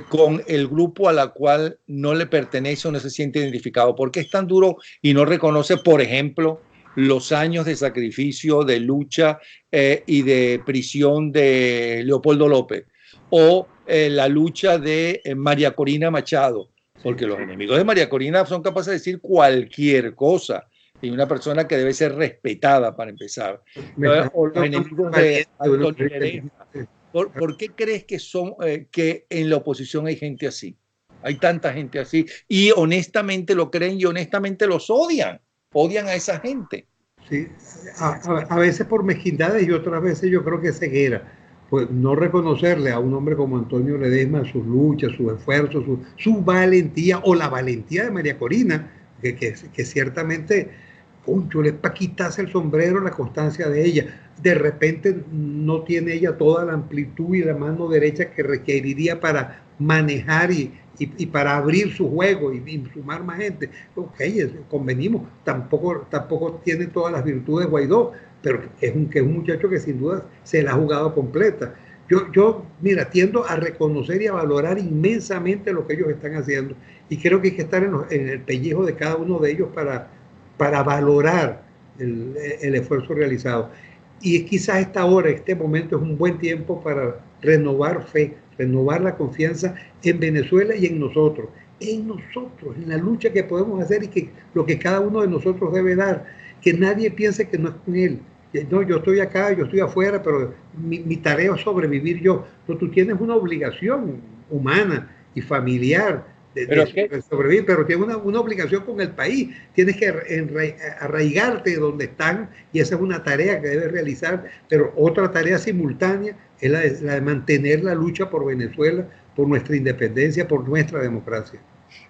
con el grupo a la cual no le pertenece o no se siente identificado? ¿Por qué es tan duro y no reconoce, por ejemplo, los años de sacrificio, de lucha y de prisión de Leopoldo López? O la lucha de María Corina Machado, porque los enemigos de María Corina son capaces de decir cualquier cosa, y una persona que debe ser respetada para empezar. O los enemigos de Antonio Ledesma. ¿Por qué crees que que en la oposición hay gente así? Hay tanta gente así y honestamente lo creen y honestamente los odian. Odian a esa gente. Sí, a veces por mezquindades y otras veces yo creo que es ceguera. Pues no reconocerle a un hombre como Antonio Ledesma sus luchas, sus esfuerzos, su valentía, o la valentía de María Corina, que ciertamente, concho, es para quitarse el sombrero la constancia de ella. De repente no tiene ella toda la amplitud y la mano derecha que requeriría para manejar y para abrir su juego y sumar más gente. Ok, convenimos, tampoco tiene todas las virtudes Guaidó, pero es un muchacho que sin duda se la ha jugado completa. Mira, tiendo a reconocer y a valorar inmensamente lo que ellos están haciendo, y creo que hay que estar en el pellejo de cada uno de ellos para valorar el esfuerzo realizado. Y quizás esta hora, este momento es un buen tiempo para renovar fe, renovar la confianza en Venezuela y en nosotros, en la lucha que podemos hacer y que lo que cada uno de nosotros debe dar, que nadie piense que no es con él. No, yo estoy acá, yo estoy afuera, pero mi tarea es sobrevivir yo. No, tú tienes una obligación humana y familiar de sobrevivir, pero tienes una obligación con el país. Tienes que arraigarte donde están, y esa es una tarea que debes realizar, pero otra tarea simultánea es la de mantener la lucha por Venezuela, por nuestra independencia, por nuestra democracia.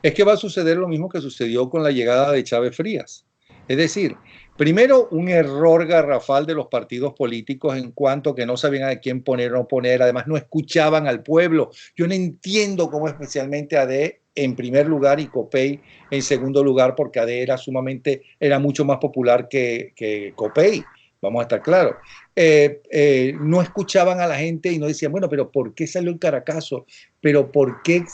Es que va a suceder lo mismo que sucedió con la llegada de Chávez Frías. Es decir, primero, un error garrafal de los partidos políticos en cuanto que no sabían a quién poner o no poner, además no escuchaban al pueblo. Yo no entiendo cómo especialmente AD en primer lugar y Copey en segundo lugar, porque AD era mucho más popular que Copey, vamos a estar claros. No escuchaban a la gente y no decían, bueno, pero ¿por qué salió el Caracazo? ¿Pero por qué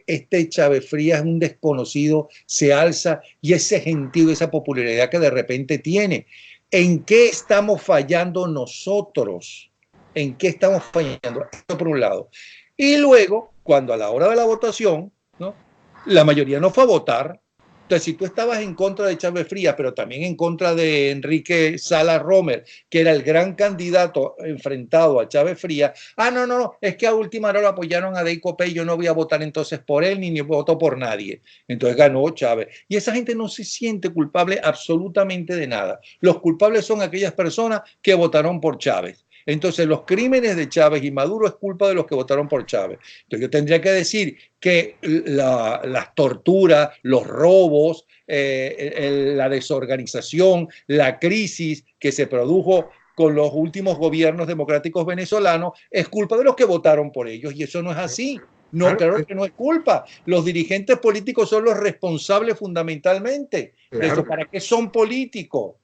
este Chávez Frías, un desconocido, se alza y ese gentío, esa popularidad que de repente tiene? ¿En qué estamos fallando nosotros? ¿En qué estamos fallando? Esto por un lado. Y luego, cuando a la hora de la votación, ¿no?, la mayoría no fue a votar. Entonces, si tú estabas en contra de Chávez Frías, pero también en contra de Enrique Salas Romer, que era el gran candidato enfrentado a Chávez Frías, no, es que a última hora lo apoyaron a Dey Copey, yo no voy a votar entonces por él, ni voto por nadie. Entonces ganó Chávez. Y esa gente no se siente culpable absolutamente de nada. Los culpables son aquellas personas que votaron por Chávez. Entonces, los crímenes de Chávez y Maduro es culpa de los que votaron por Chávez. Entonces, yo tendría que decir que las torturas, los robos, la desorganización, la crisis que se produjo con los últimos gobiernos democráticos venezolanos, es culpa de los que votaron por ellos, y eso no es así. No, claro que no es culpa. Los dirigentes políticos son los responsables fundamentalmente de eso. ¿Para qué son políticos?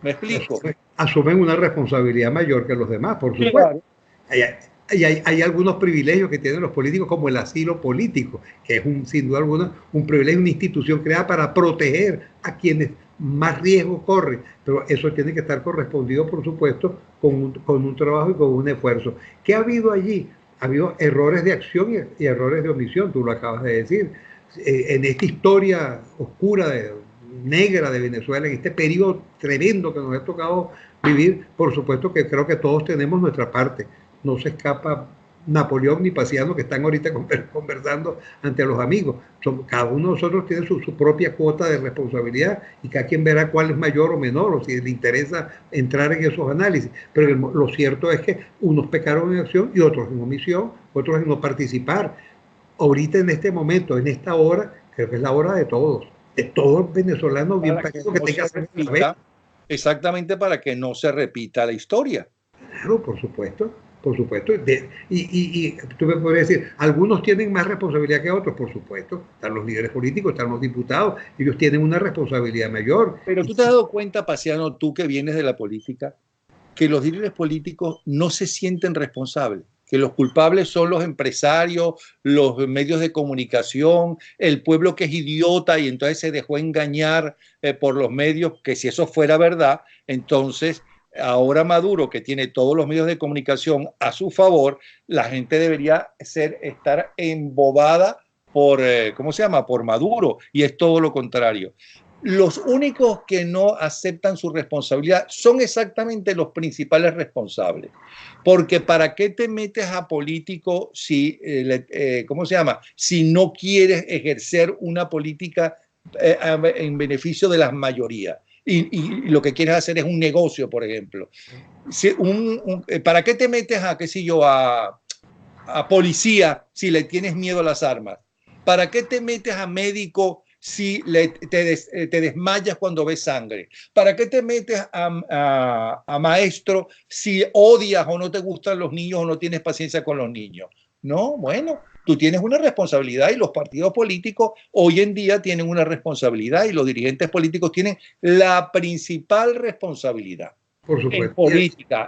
¿Me explico? Asumen una responsabilidad mayor que los demás, por supuesto. Claro. Hay algunos privilegios que tienen los políticos, como el asilo político, que es sin duda alguna un privilegio, una institución creada para proteger a quienes más riesgo corren, pero eso tiene que estar correspondido, por supuesto, con un trabajo y con un esfuerzo. ¿Qué ha habido allí? Ha habido errores de acción y errores de omisión, tú lo acabas de decir. En esta historia oscura, negra de Venezuela, en este periodo tremendo que nos ha tocado vivir, por supuesto que creo que todos tenemos nuestra parte. No se escapa Napoleón ni Paciano, que están ahorita conversando ante los amigos. Cada uno de nosotros tiene su propia cuota de responsabilidad y cada quien verá cuál es mayor o menor, o si le interesa entrar en esos análisis. Pero lo cierto es que unos pecaron en acción y otros en omisión, otros en no participar. Ahorita, en este momento, en esta hora, creo que es la hora de todos venezolanos bien pagados que tengan que hacer. Exactamente, para que no se repita la historia. Claro, por supuesto. Por supuesto, y tú me podrías decir, algunos tienen más responsabilidad que otros, por supuesto. Están los líderes políticos, están los diputados, ellos tienen una responsabilidad mayor. Pero tú te has dado cuenta, Paciano, tú que vienes de la política, que los líderes políticos no se sienten responsables, que los culpables son los empresarios, los medios de comunicación, el pueblo que es idiota y entonces se dejó engañar por los medios, que si eso fuera verdad, entonces ahora Maduro, que tiene todos los medios de comunicación a su favor, la gente debería estar embobada por, ¿cómo se llama?, por Maduro, y es todo lo contrario. Los únicos que no aceptan su responsabilidad son exactamente los principales responsables. Porque ¿para qué te metes a político si, ¿cómo se llama?, si no quieres ejercer una política en beneficio de las mayorías? Y lo que quieres hacer es un negocio, por ejemplo. ¿Para qué te metes a, qué sé yo, a policía si le tienes miedo a las armas? ¿Para qué te metes a médico si te desmayas cuando ves sangre? ¿Para qué te metes a maestro si odias o no te gustan los niños o no tienes paciencia con los niños? No, bueno, tú tienes una responsabilidad y los partidos políticos hoy en día tienen una responsabilidad y los dirigentes políticos tienen la principal responsabilidad. Por supuesto.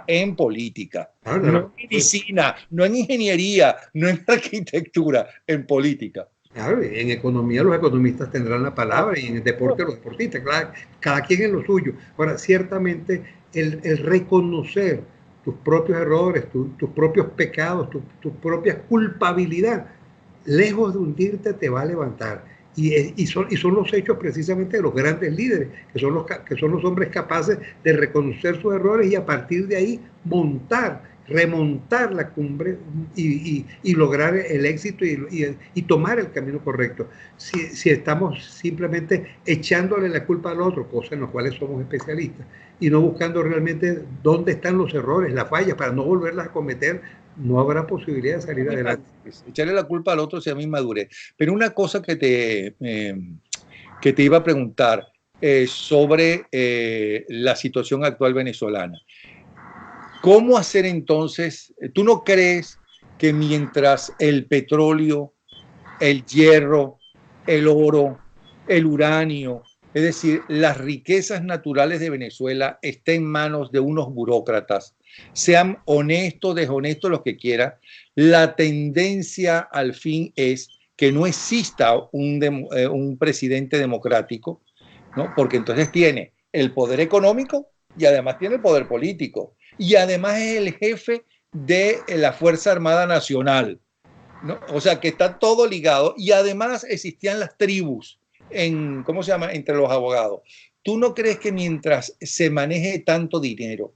En política, no en medicina, no en ingeniería, no en arquitectura, en política. Claro, en economía los economistas tendrán la palabra y en el deporte los deportistas, cada quien en lo suyo. Ahora, ciertamente el reconocer tus propios errores, tus propios pecados, tu propia culpabilidad, lejos de hundirte te va a levantar. Y son los hechos precisamente de los grandes líderes, que son los hombres capaces de reconocer sus errores y a partir de ahí remontar la cumbre y lograr el éxito y tomar el camino correcto. Si estamos simplemente echándole la culpa al otro, cosa en las cuales somos especialistas, y no buscando realmente dónde están los errores, las fallas, para no volverlas a cometer, no habrá posibilidad de salir adelante. Echarle la culpa al otro se llama inmadurez. Pero una cosa que te iba a preguntar sobre la situación actual venezolana. ¿Cómo hacer entonces? ¿Tú no crees que mientras el petróleo, el hierro, el oro, el uranio, es decir, las riquezas naturales de Venezuela estén en manos de unos burócratas, sean honestos, deshonestos, los que quieran, la tendencia al fin es que no exista un presidente democrático, ¿no? Porque entonces tiene el poder económico y además tiene el poder político. Y además es el jefe de la Fuerza Armada Nacional, ¿no? O sea, que está todo ligado. Y además existían las tribus, ¿cómo se llama?, entre los abogados. ¿Tú no crees que mientras se maneje tanto dinero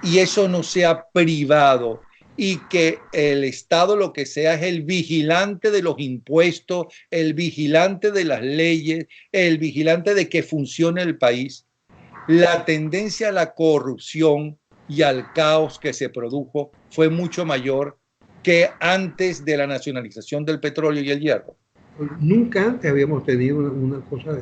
y eso no sea privado y que el Estado lo que sea es el vigilante de los impuestos, el vigilante de las leyes, el vigilante de que funcione el país, la tendencia a la corrupción y al caos que se produjo fue mucho mayor que antes de la nacionalización del petróleo y el hierro? Nunca antes habíamos tenido una cosa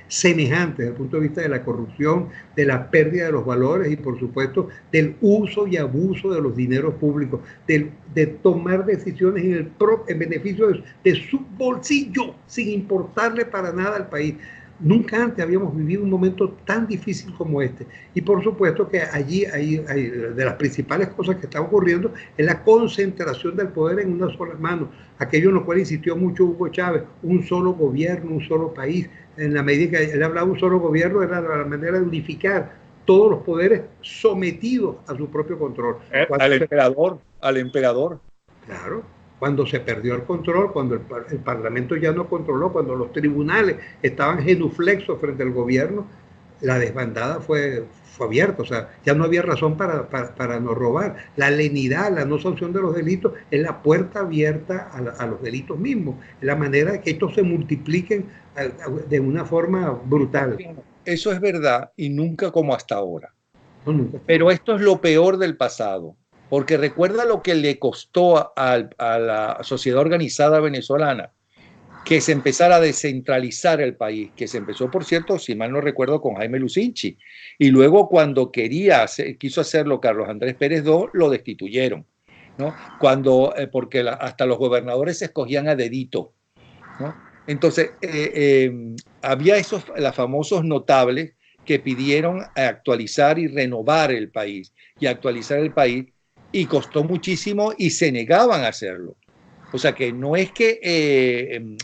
semejante desde el punto de vista de la corrupción, de la pérdida de los valores y por supuesto del uso y abuso de los dineros públicos, de tomar decisiones en beneficio de su bolsillo, sin importarle para nada al país. Nunca antes habíamos vivido un momento tan difícil como este. Y por supuesto que allí hay de las principales cosas que están ocurriendo es la concentración del poder en una sola mano. Aquello en lo cual insistió mucho Hugo Chávez, un solo gobierno, un solo país. En la medida que él hablaba de un solo gobierno, era la manera de unificar todos los poderes sometidos a su propio control. Al emperador. Claro, cuando se perdió el control, cuando el Parlamento ya no controló, cuando los tribunales estaban genuflexos frente al gobierno, la desbandada fue abierta, o sea, ya no había razón para no robar. La lenidad, la no sanción de los delitos es la puerta abierta a los delitos mismos, es la manera de que estos se multipliquen de una forma brutal. Eso es verdad y nunca como hasta ahora. No, nunca. Pero esto es lo peor del pasado. Porque recuerda lo que le costó a la sociedad organizada venezolana que se empezara a descentralizar el país, que se empezó, por cierto, si mal no recuerdo, con Jaime Lucinchi. Y luego cuando quiso hacerlo Carlos Andrés Pérez II, lo destituyeron, ¿no? Porque hasta los gobernadores se escogían a dedito, ¿no? Entonces, había los famosos notables que pidieron actualizar y renovar el país, y actualizar el país, y costó muchísimo y se negaban a hacerlo. O sea que no es que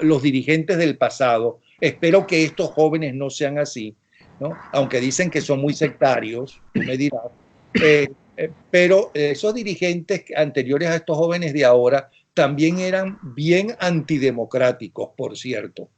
los dirigentes del pasado, espero que estos jóvenes no sean así, ¿no? Aunque dicen que son muy sectarios, tú me dirás, pero esos dirigentes anteriores a estos jóvenes de ahora también eran bien antidemocráticos, por cierto.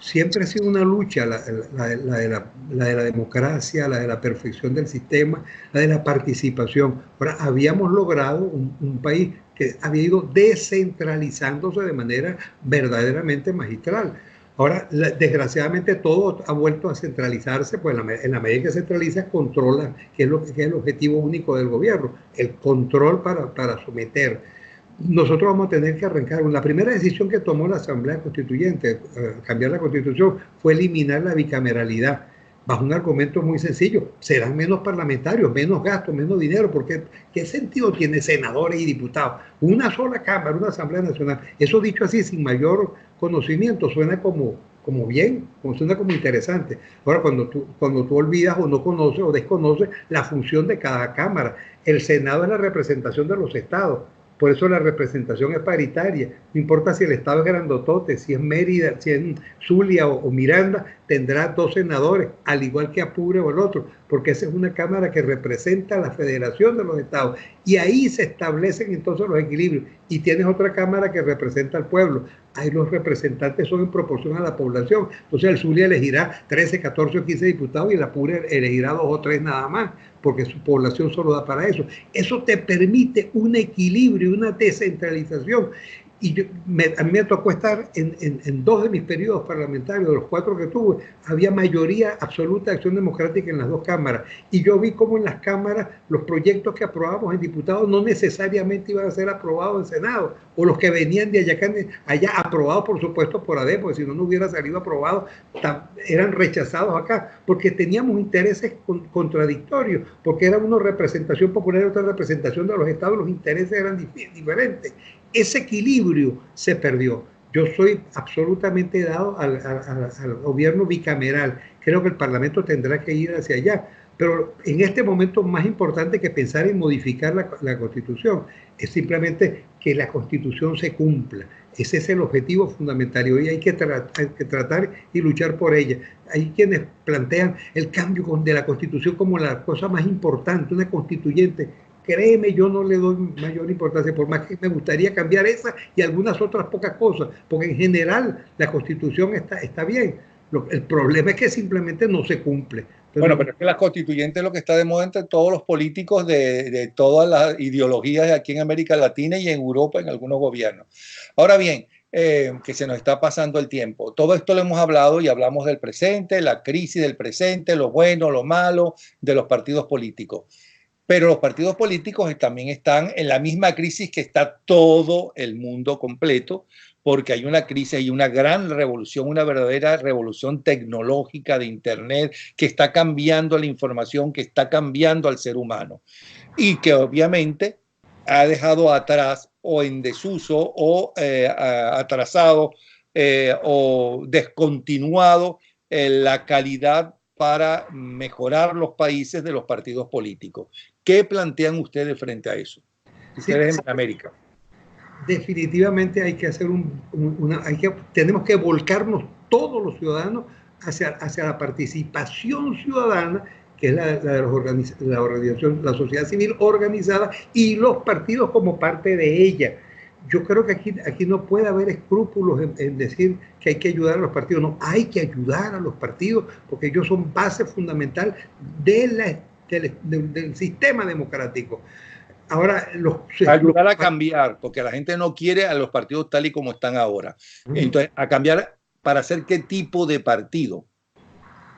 Siempre ha sido una lucha la de la democracia, la de la perfección del sistema, la de la participación. Ahora, habíamos logrado un país que había ido descentralizándose de manera verdaderamente magistral. Ahora, desgraciadamente, todo ha vuelto a centralizarse, pues en la medida que se centraliza, controla, que es el objetivo único del gobierno, el control para someter. Nosotros vamos a tener que arrancar. La primera decisión que tomó la Asamblea Constituyente, cambiar la Constitución, fue eliminar la bicameralidad, bajo un argumento muy sencillo: serán menos parlamentarios, menos gastos, menos dinero, porque ¿qué sentido tiene senadores y diputados? Una sola Cámara, una Asamblea Nacional. Eso dicho así, sin mayor conocimiento, suena como bien, suena como interesante. Ahora, cuando tú olvidas o no conoces o desconoces la función de cada Cámara, el Senado es la representación de los estados. Por eso la representación es paritaria. No importa si el estado es grandotote, si es Mérida, si es Zulia o Miranda, tendrá 2 senadores, al igual que Apure o el otro, porque esa es una cámara que representa a la federación de los estados. Y ahí se establecen entonces los equilibrios. Y tienes otra cámara que representa al pueblo. Ahí los representantes son en proporción a la población. Entonces el Zulia elegirá 13, 14 o 15 diputados y el Apure elegirá 2 o 3 nada más, porque su población solo da para eso. Eso te permite un equilibrio, una descentralización. Y a mí me tocó estar en 2 de mis periodos parlamentarios, de los 4 que tuve, había mayoría absoluta de Acción Democrática en las 2 cámaras. Y yo vi cómo en las cámaras los proyectos que aprobábamos en diputados no necesariamente iban a ser aprobados en Senado, o los que venían de allá aprobados, por supuesto, por AD, porque si no, no hubiera salido aprobado, eran rechazados acá, porque teníamos intereses contradictorios, porque era una representación popular y otra representación de los estados, los intereses eran diferentes. Ese equilibrio se perdió. Yo soy absolutamente dado al gobierno bicameral. Creo que el Parlamento tendrá que ir hacia allá. Pero en este momento, más importante que pensar en modificar la Constitución es simplemente que la Constitución se cumpla. Ese es el objetivo fundamental y hoy hay que tratar y luchar por ella. Hay quienes plantean el cambio de la Constitución como la cosa más importante, una constituyente. Créeme, yo no le doy mayor importancia, por más que me gustaría cambiar esa y algunas otras pocas cosas, porque en general la Constitución está bien. El problema es que simplemente no se cumple. Entonces, bueno, pero es que la constituyente es lo que está de moda entre todos los políticos de todas las ideologías aquí en América Latina y en Europa, en algunos gobiernos. Ahora bien, que se nos está pasando el tiempo. Todo esto lo hemos hablado y hablamos del presente, la crisis del presente, lo bueno, lo malo de los partidos políticos. Pero los partidos políticos también están en la misma crisis que está todo el mundo completo, porque hay una crisis, hay una gran revolución, una verdadera revolución tecnológica de Internet que está cambiando la información, que está cambiando al ser humano y que obviamente ha dejado atrás o en desuso o atrasado o descontinuado la calidad para mejorar los países de los partidos políticos. ¿Qué plantean ustedes frente a eso? Ustedes en América. Definitivamente hay que hacer tenemos que volcarnos todos los ciudadanos hacia la participación ciudadana, que es la de la organización, la sociedad civil organizada y los partidos como parte de ella. Yo creo que aquí no puede haber escrúpulos en decir que hay que ayudar a los partidos. No, hay que ayudar a los partidos porque ellos son base fundamental del sistema democrático. Ahora, ayudar a cambiar, porque la gente no quiere a los partidos tal y como están ahora. Entonces, a cambiar, ¿para hacer qué tipo de partido?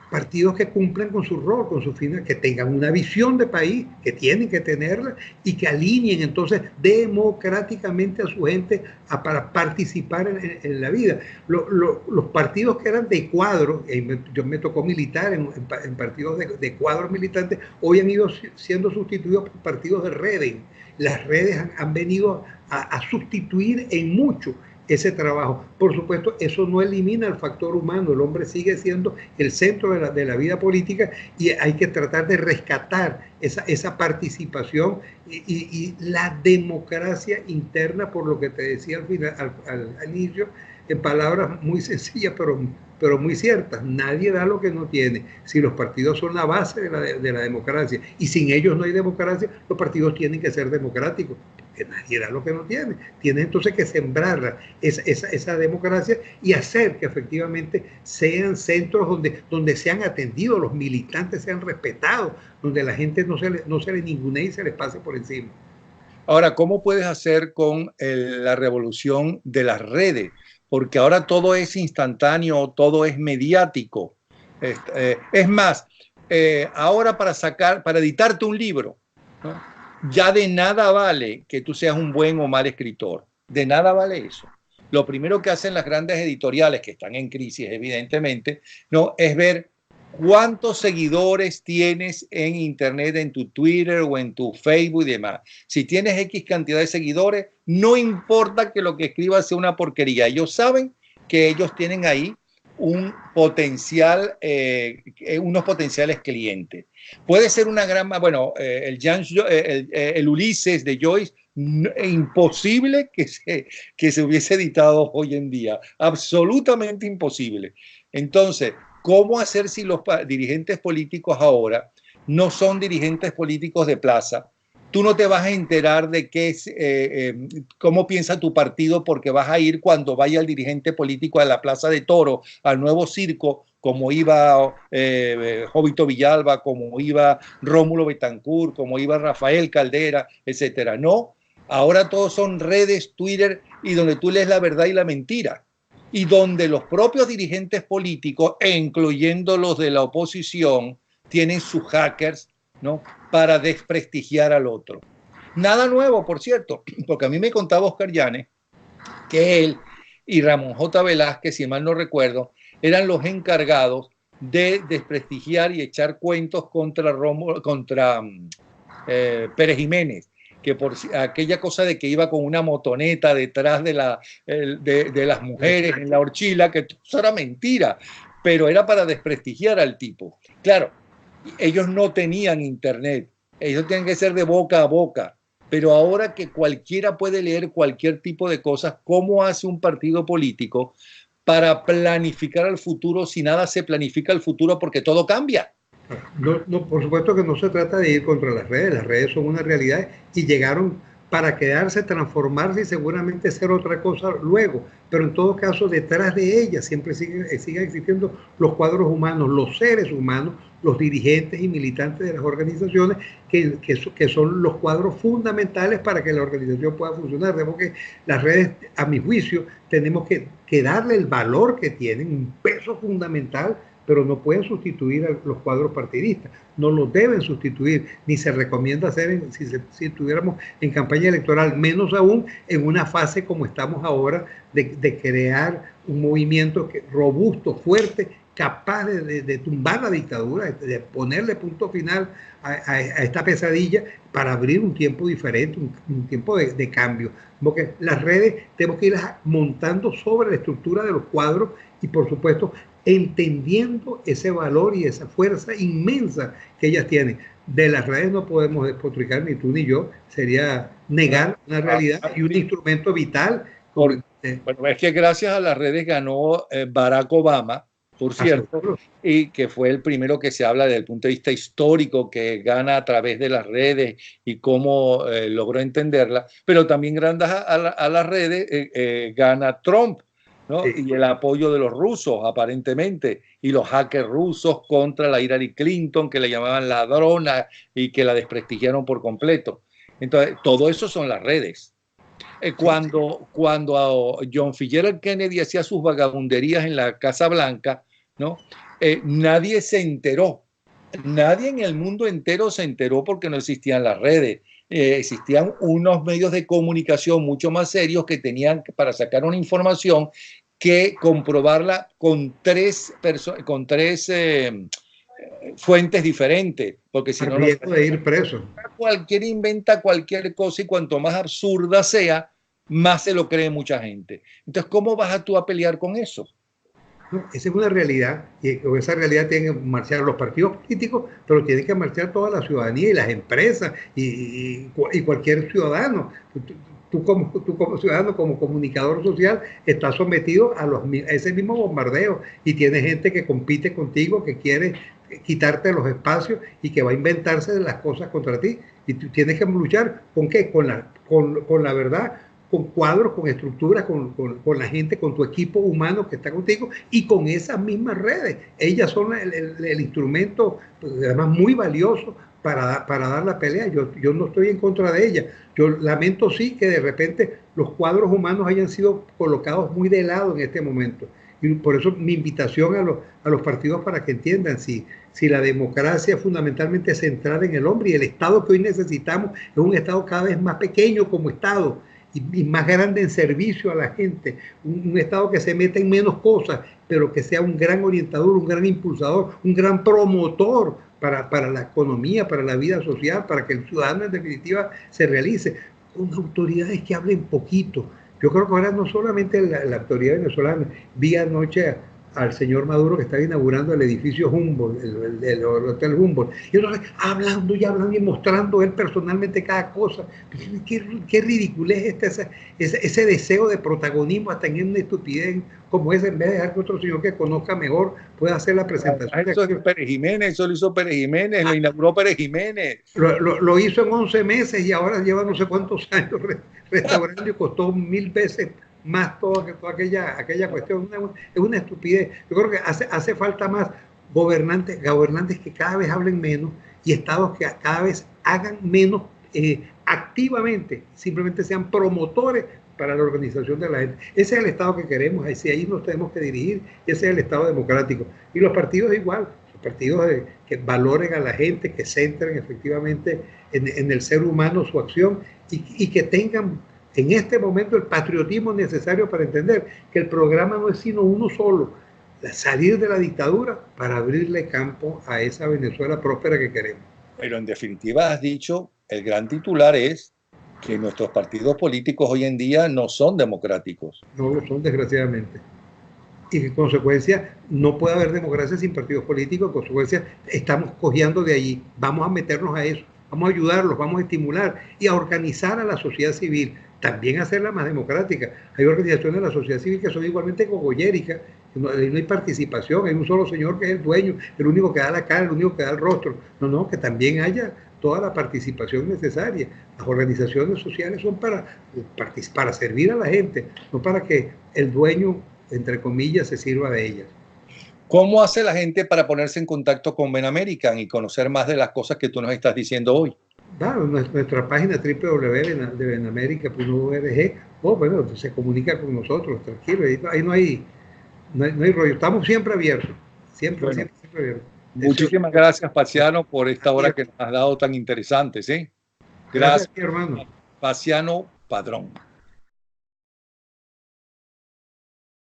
Partidos que cumplan con su rol, con su fin, que tengan una visión de país, que tienen que tenerla, y que alineen entonces democráticamente a su gente para participar en la vida. Los partidos que eran de cuadro, yo me tocó militar en partidos de cuadros militantes, hoy han ido siendo sustituidos por partidos de redes. Las redes han venido a sustituir en mucho ese trabajo. Por supuesto, eso no elimina el factor humano. El hombre sigue siendo el centro de la vida política y hay que tratar de rescatar esa participación y la democracia interna, por lo que te decía al final, al inicio, en palabras muy sencillas, pero muy ciertas. Nadie da lo que no tiene. Si los partidos son la base de la democracia y sin ellos no hay democracia, los partidos tienen que ser democráticos, porque nadie da lo que no tiene. Tienen entonces que sembrar esa democracia y hacer que efectivamente sean centros donde sean atendidos, los militantes sean respetados, donde la gente no se le ningunee y se les pase por encima. Ahora, ¿cómo puedes hacer con la revolución de las redes? Porque ahora todo es instantáneo, todo es mediático. Es más, ahora para editarte un libro, ¿no? Ya de nada vale que tú seas un buen o mal escritor. De nada vale eso. Lo primero que hacen las grandes editoriales, que están en crisis evidentemente, ¿no? Es ver cuántos seguidores tienes en Internet, en tu Twitter o en tu Facebook y demás. Si tienes X cantidad de seguidores, no importa que lo que escribas sea una porquería. Ellos saben que ellos tienen ahí un potencial, unos potenciales clientes. Puede ser una gran... Bueno, el Ulises de Joyce, imposible que se hubiese editado hoy en día. Absolutamente imposible. Entonces, ¿cómo hacer si los dirigentes políticos ahora no son dirigentes políticos de plaza? Tú no te vas a enterar de cómo piensa tu partido porque vas a ir cuando vaya el dirigente político a la Plaza de Toro, al nuevo circo, como iba Jovito Villalba, como iba Rómulo Betancourt, como iba Rafael Caldera, etcétera. No, ahora todos son redes, Twitter, y donde tú lees la verdad y la mentira. Y donde los propios dirigentes políticos, incluyendo los de la oposición, tienen sus hackers, ¿no? Para desprestigiar al otro. Nada nuevo, por cierto, porque a mí me contaba Oscar Llanes que él y Ramón J. Velázquez, si mal no recuerdo, eran los encargados de desprestigiar y echar cuentos contra Pérez Jiménez, que por aquella cosa de que iba con una motoneta detrás de las mujeres en la horchila, que eso era mentira, pero era para desprestigiar al tipo. Claro, ellos no tenían internet, ellos tienen que ser de boca a boca, pero ahora que cualquiera puede leer cualquier tipo de cosas, ¿cómo hace un partido político para planificar el futuro si nada se planifica el futuro porque todo cambia? No, por supuesto que no se trata de ir contra las redes son una realidad y llegaron para quedarse, transformarse y seguramente ser otra cosa luego, pero en todo caso detrás de ellas siempre siguen existiendo los cuadros humanos, los seres humanos, los dirigentes y militantes de las organizaciones que son los cuadros fundamentales para que la organización pueda funcionar. Tenemos que las redes, a mi juicio, tenemos que darle el valor que tienen, un peso fundamental, pero no pueden sustituir a los cuadros partidistas, no los deben sustituir, ni se recomienda hacer si estuviéramos en campaña electoral, menos aún en una fase como estamos ahora de crear un movimiento robusto, fuerte, capaz de tumbar la dictadura, de ponerle punto final a esta pesadilla para abrir un tiempo diferente, un tiempo de cambio. Porque las redes tenemos que irlas montando sobre la estructura de los cuadros y, por supuesto, entendiendo ese valor y esa fuerza inmensa que ellas tienen. De las redes no podemos despotricar ni tú ni yo, sería negar una realidad y un instrumento vital. Bueno, es que gracias a las redes ganó Barack Obama, por cierto, y que fue el primero que se habla desde el punto de vista histórico, que gana a través de las redes y cómo logró entenderla, pero también gracias a las redes gana Trump, ¿no? Sí. Y el apoyo de los rusos, aparentemente, y los hackers rusos contra la Hillary Clinton, que le llamaban ladrona y que la desprestigiaron por completo. Entonces, todo eso son las redes. Cuando John Fitzgerald Kennedy hacía sus vagabunderías en la Casa Blanca, ¿no? Nadie se enteró, nadie en el mundo entero se enteró porque no existían las redes. Existían unos medios de comunicación mucho más serios que tenían para sacar una información que comprobarla con tres fuentes diferentes, porque si no, de ir preso. Cualquier inventa cualquier cosa y cuanto más absurda sea, más se lo cree mucha gente. Entonces, ¿cómo vas tú a pelear con eso? No, esa es una realidad, y esa realidad tienen que marchar los partidos políticos, pero tiene que marchar toda la ciudadanía y las empresas y cualquier ciudadano. Tú como ciudadano, como comunicador social, estás sometido a ese mismo bombardeo y tienes gente que compite contigo, que quiere quitarte los espacios y que va a inventarse de las cosas contra ti. Y tú tienes que luchar ¿con qué? Con la verdad, con cuadros, con estructuras, con la gente, con tu equipo humano que está contigo y con esas mismas redes. Ellas son el instrumento, pues, además muy valioso para dar la pelea. Yo no estoy en contra de ella. Yo lamento sí que de repente los cuadros humanos hayan sido colocados muy de lado en este momento. Y por eso mi invitación a los partidos para que entiendan si la democracia fundamentalmente es centrada en el hombre y el Estado que hoy necesitamos es un Estado cada vez más pequeño como Estado y más grande en servicio a la gente, un Estado que se meta en menos cosas, pero que sea un gran orientador, un gran impulsador, un gran promotor para la economía, para la vida social, para que el ciudadano en definitiva se realice, con autoridades que hablen poquito. Yo creo que ahora no solamente la autoridad venezolana, vi anoche al señor Maduro que está inaugurando el edificio Humboldt, el Hotel Humboldt, y entonces hablando y mostrando él personalmente cada cosa. Qué ridiculez ese deseo de protagonismo hasta en una estupidez como esa, en vez de dejar que otro señor que conozca mejor pueda hacer la presentación. Eso es Pérez Jiménez, eso lo hizo Pérez Jiménez, lo inauguró Pérez Jiménez. Lo hizo en 11 meses y ahora lleva no sé cuántos años restaurando y costó 1000 veces más toda aquella cuestión. Es una estupidez. Yo creo que hace falta más gobernantes que cada vez hablen menos y estados que cada vez hagan menos activamente, simplemente sean promotores para la organización de la gente. Ese es el estado que queremos, hacia ahí nos tenemos que dirigir, ese es el estado democrático. Y los partidos igual, los partidos que valoren a la gente, que centren efectivamente en el ser humano su acción y que tengan en este momento el patriotismo necesario para entender que el programa no es sino uno solo, salir de la dictadura para abrirle campo a esa Venezuela próspera que queremos. Pero en definitiva has dicho, el gran titular es que nuestros partidos políticos hoy en día no son democráticos. No lo son, desgraciadamente. Y en consecuencia no puede haber democracia sin partidos políticos, en consecuencia estamos cojeando de allí, vamos a meternos a eso, vamos a ayudarlos, vamos a estimular y a organizar a la sociedad civil, también hacerla más democrática. Hay organizaciones de la sociedad civil que son igualmente cogolléricas, no hay participación, hay un solo señor que es el dueño, el único que da la cara, el único que da el rostro. No, que también haya toda la participación necesaria. Las organizaciones sociales son para servir a la gente, no para que el dueño, entre comillas, se sirva de ellas. ¿Cómo hace la gente para ponerse en contacto con Ben American y conocer más de las cosas que tú nos estás diciendo hoy? Claro, nuestra página www.benamerica.org, bueno, se comunica con nosotros, tranquilo, ahí no hay rollo, estamos siempre abiertos Siempre, Bueno, siempre, siempre abierto. muchísimas gracias, Paciano, por esta hora que nos has dado tan interesante, ¿sí? Gracias Gracias, a ti, hermano. Paciano Padrón.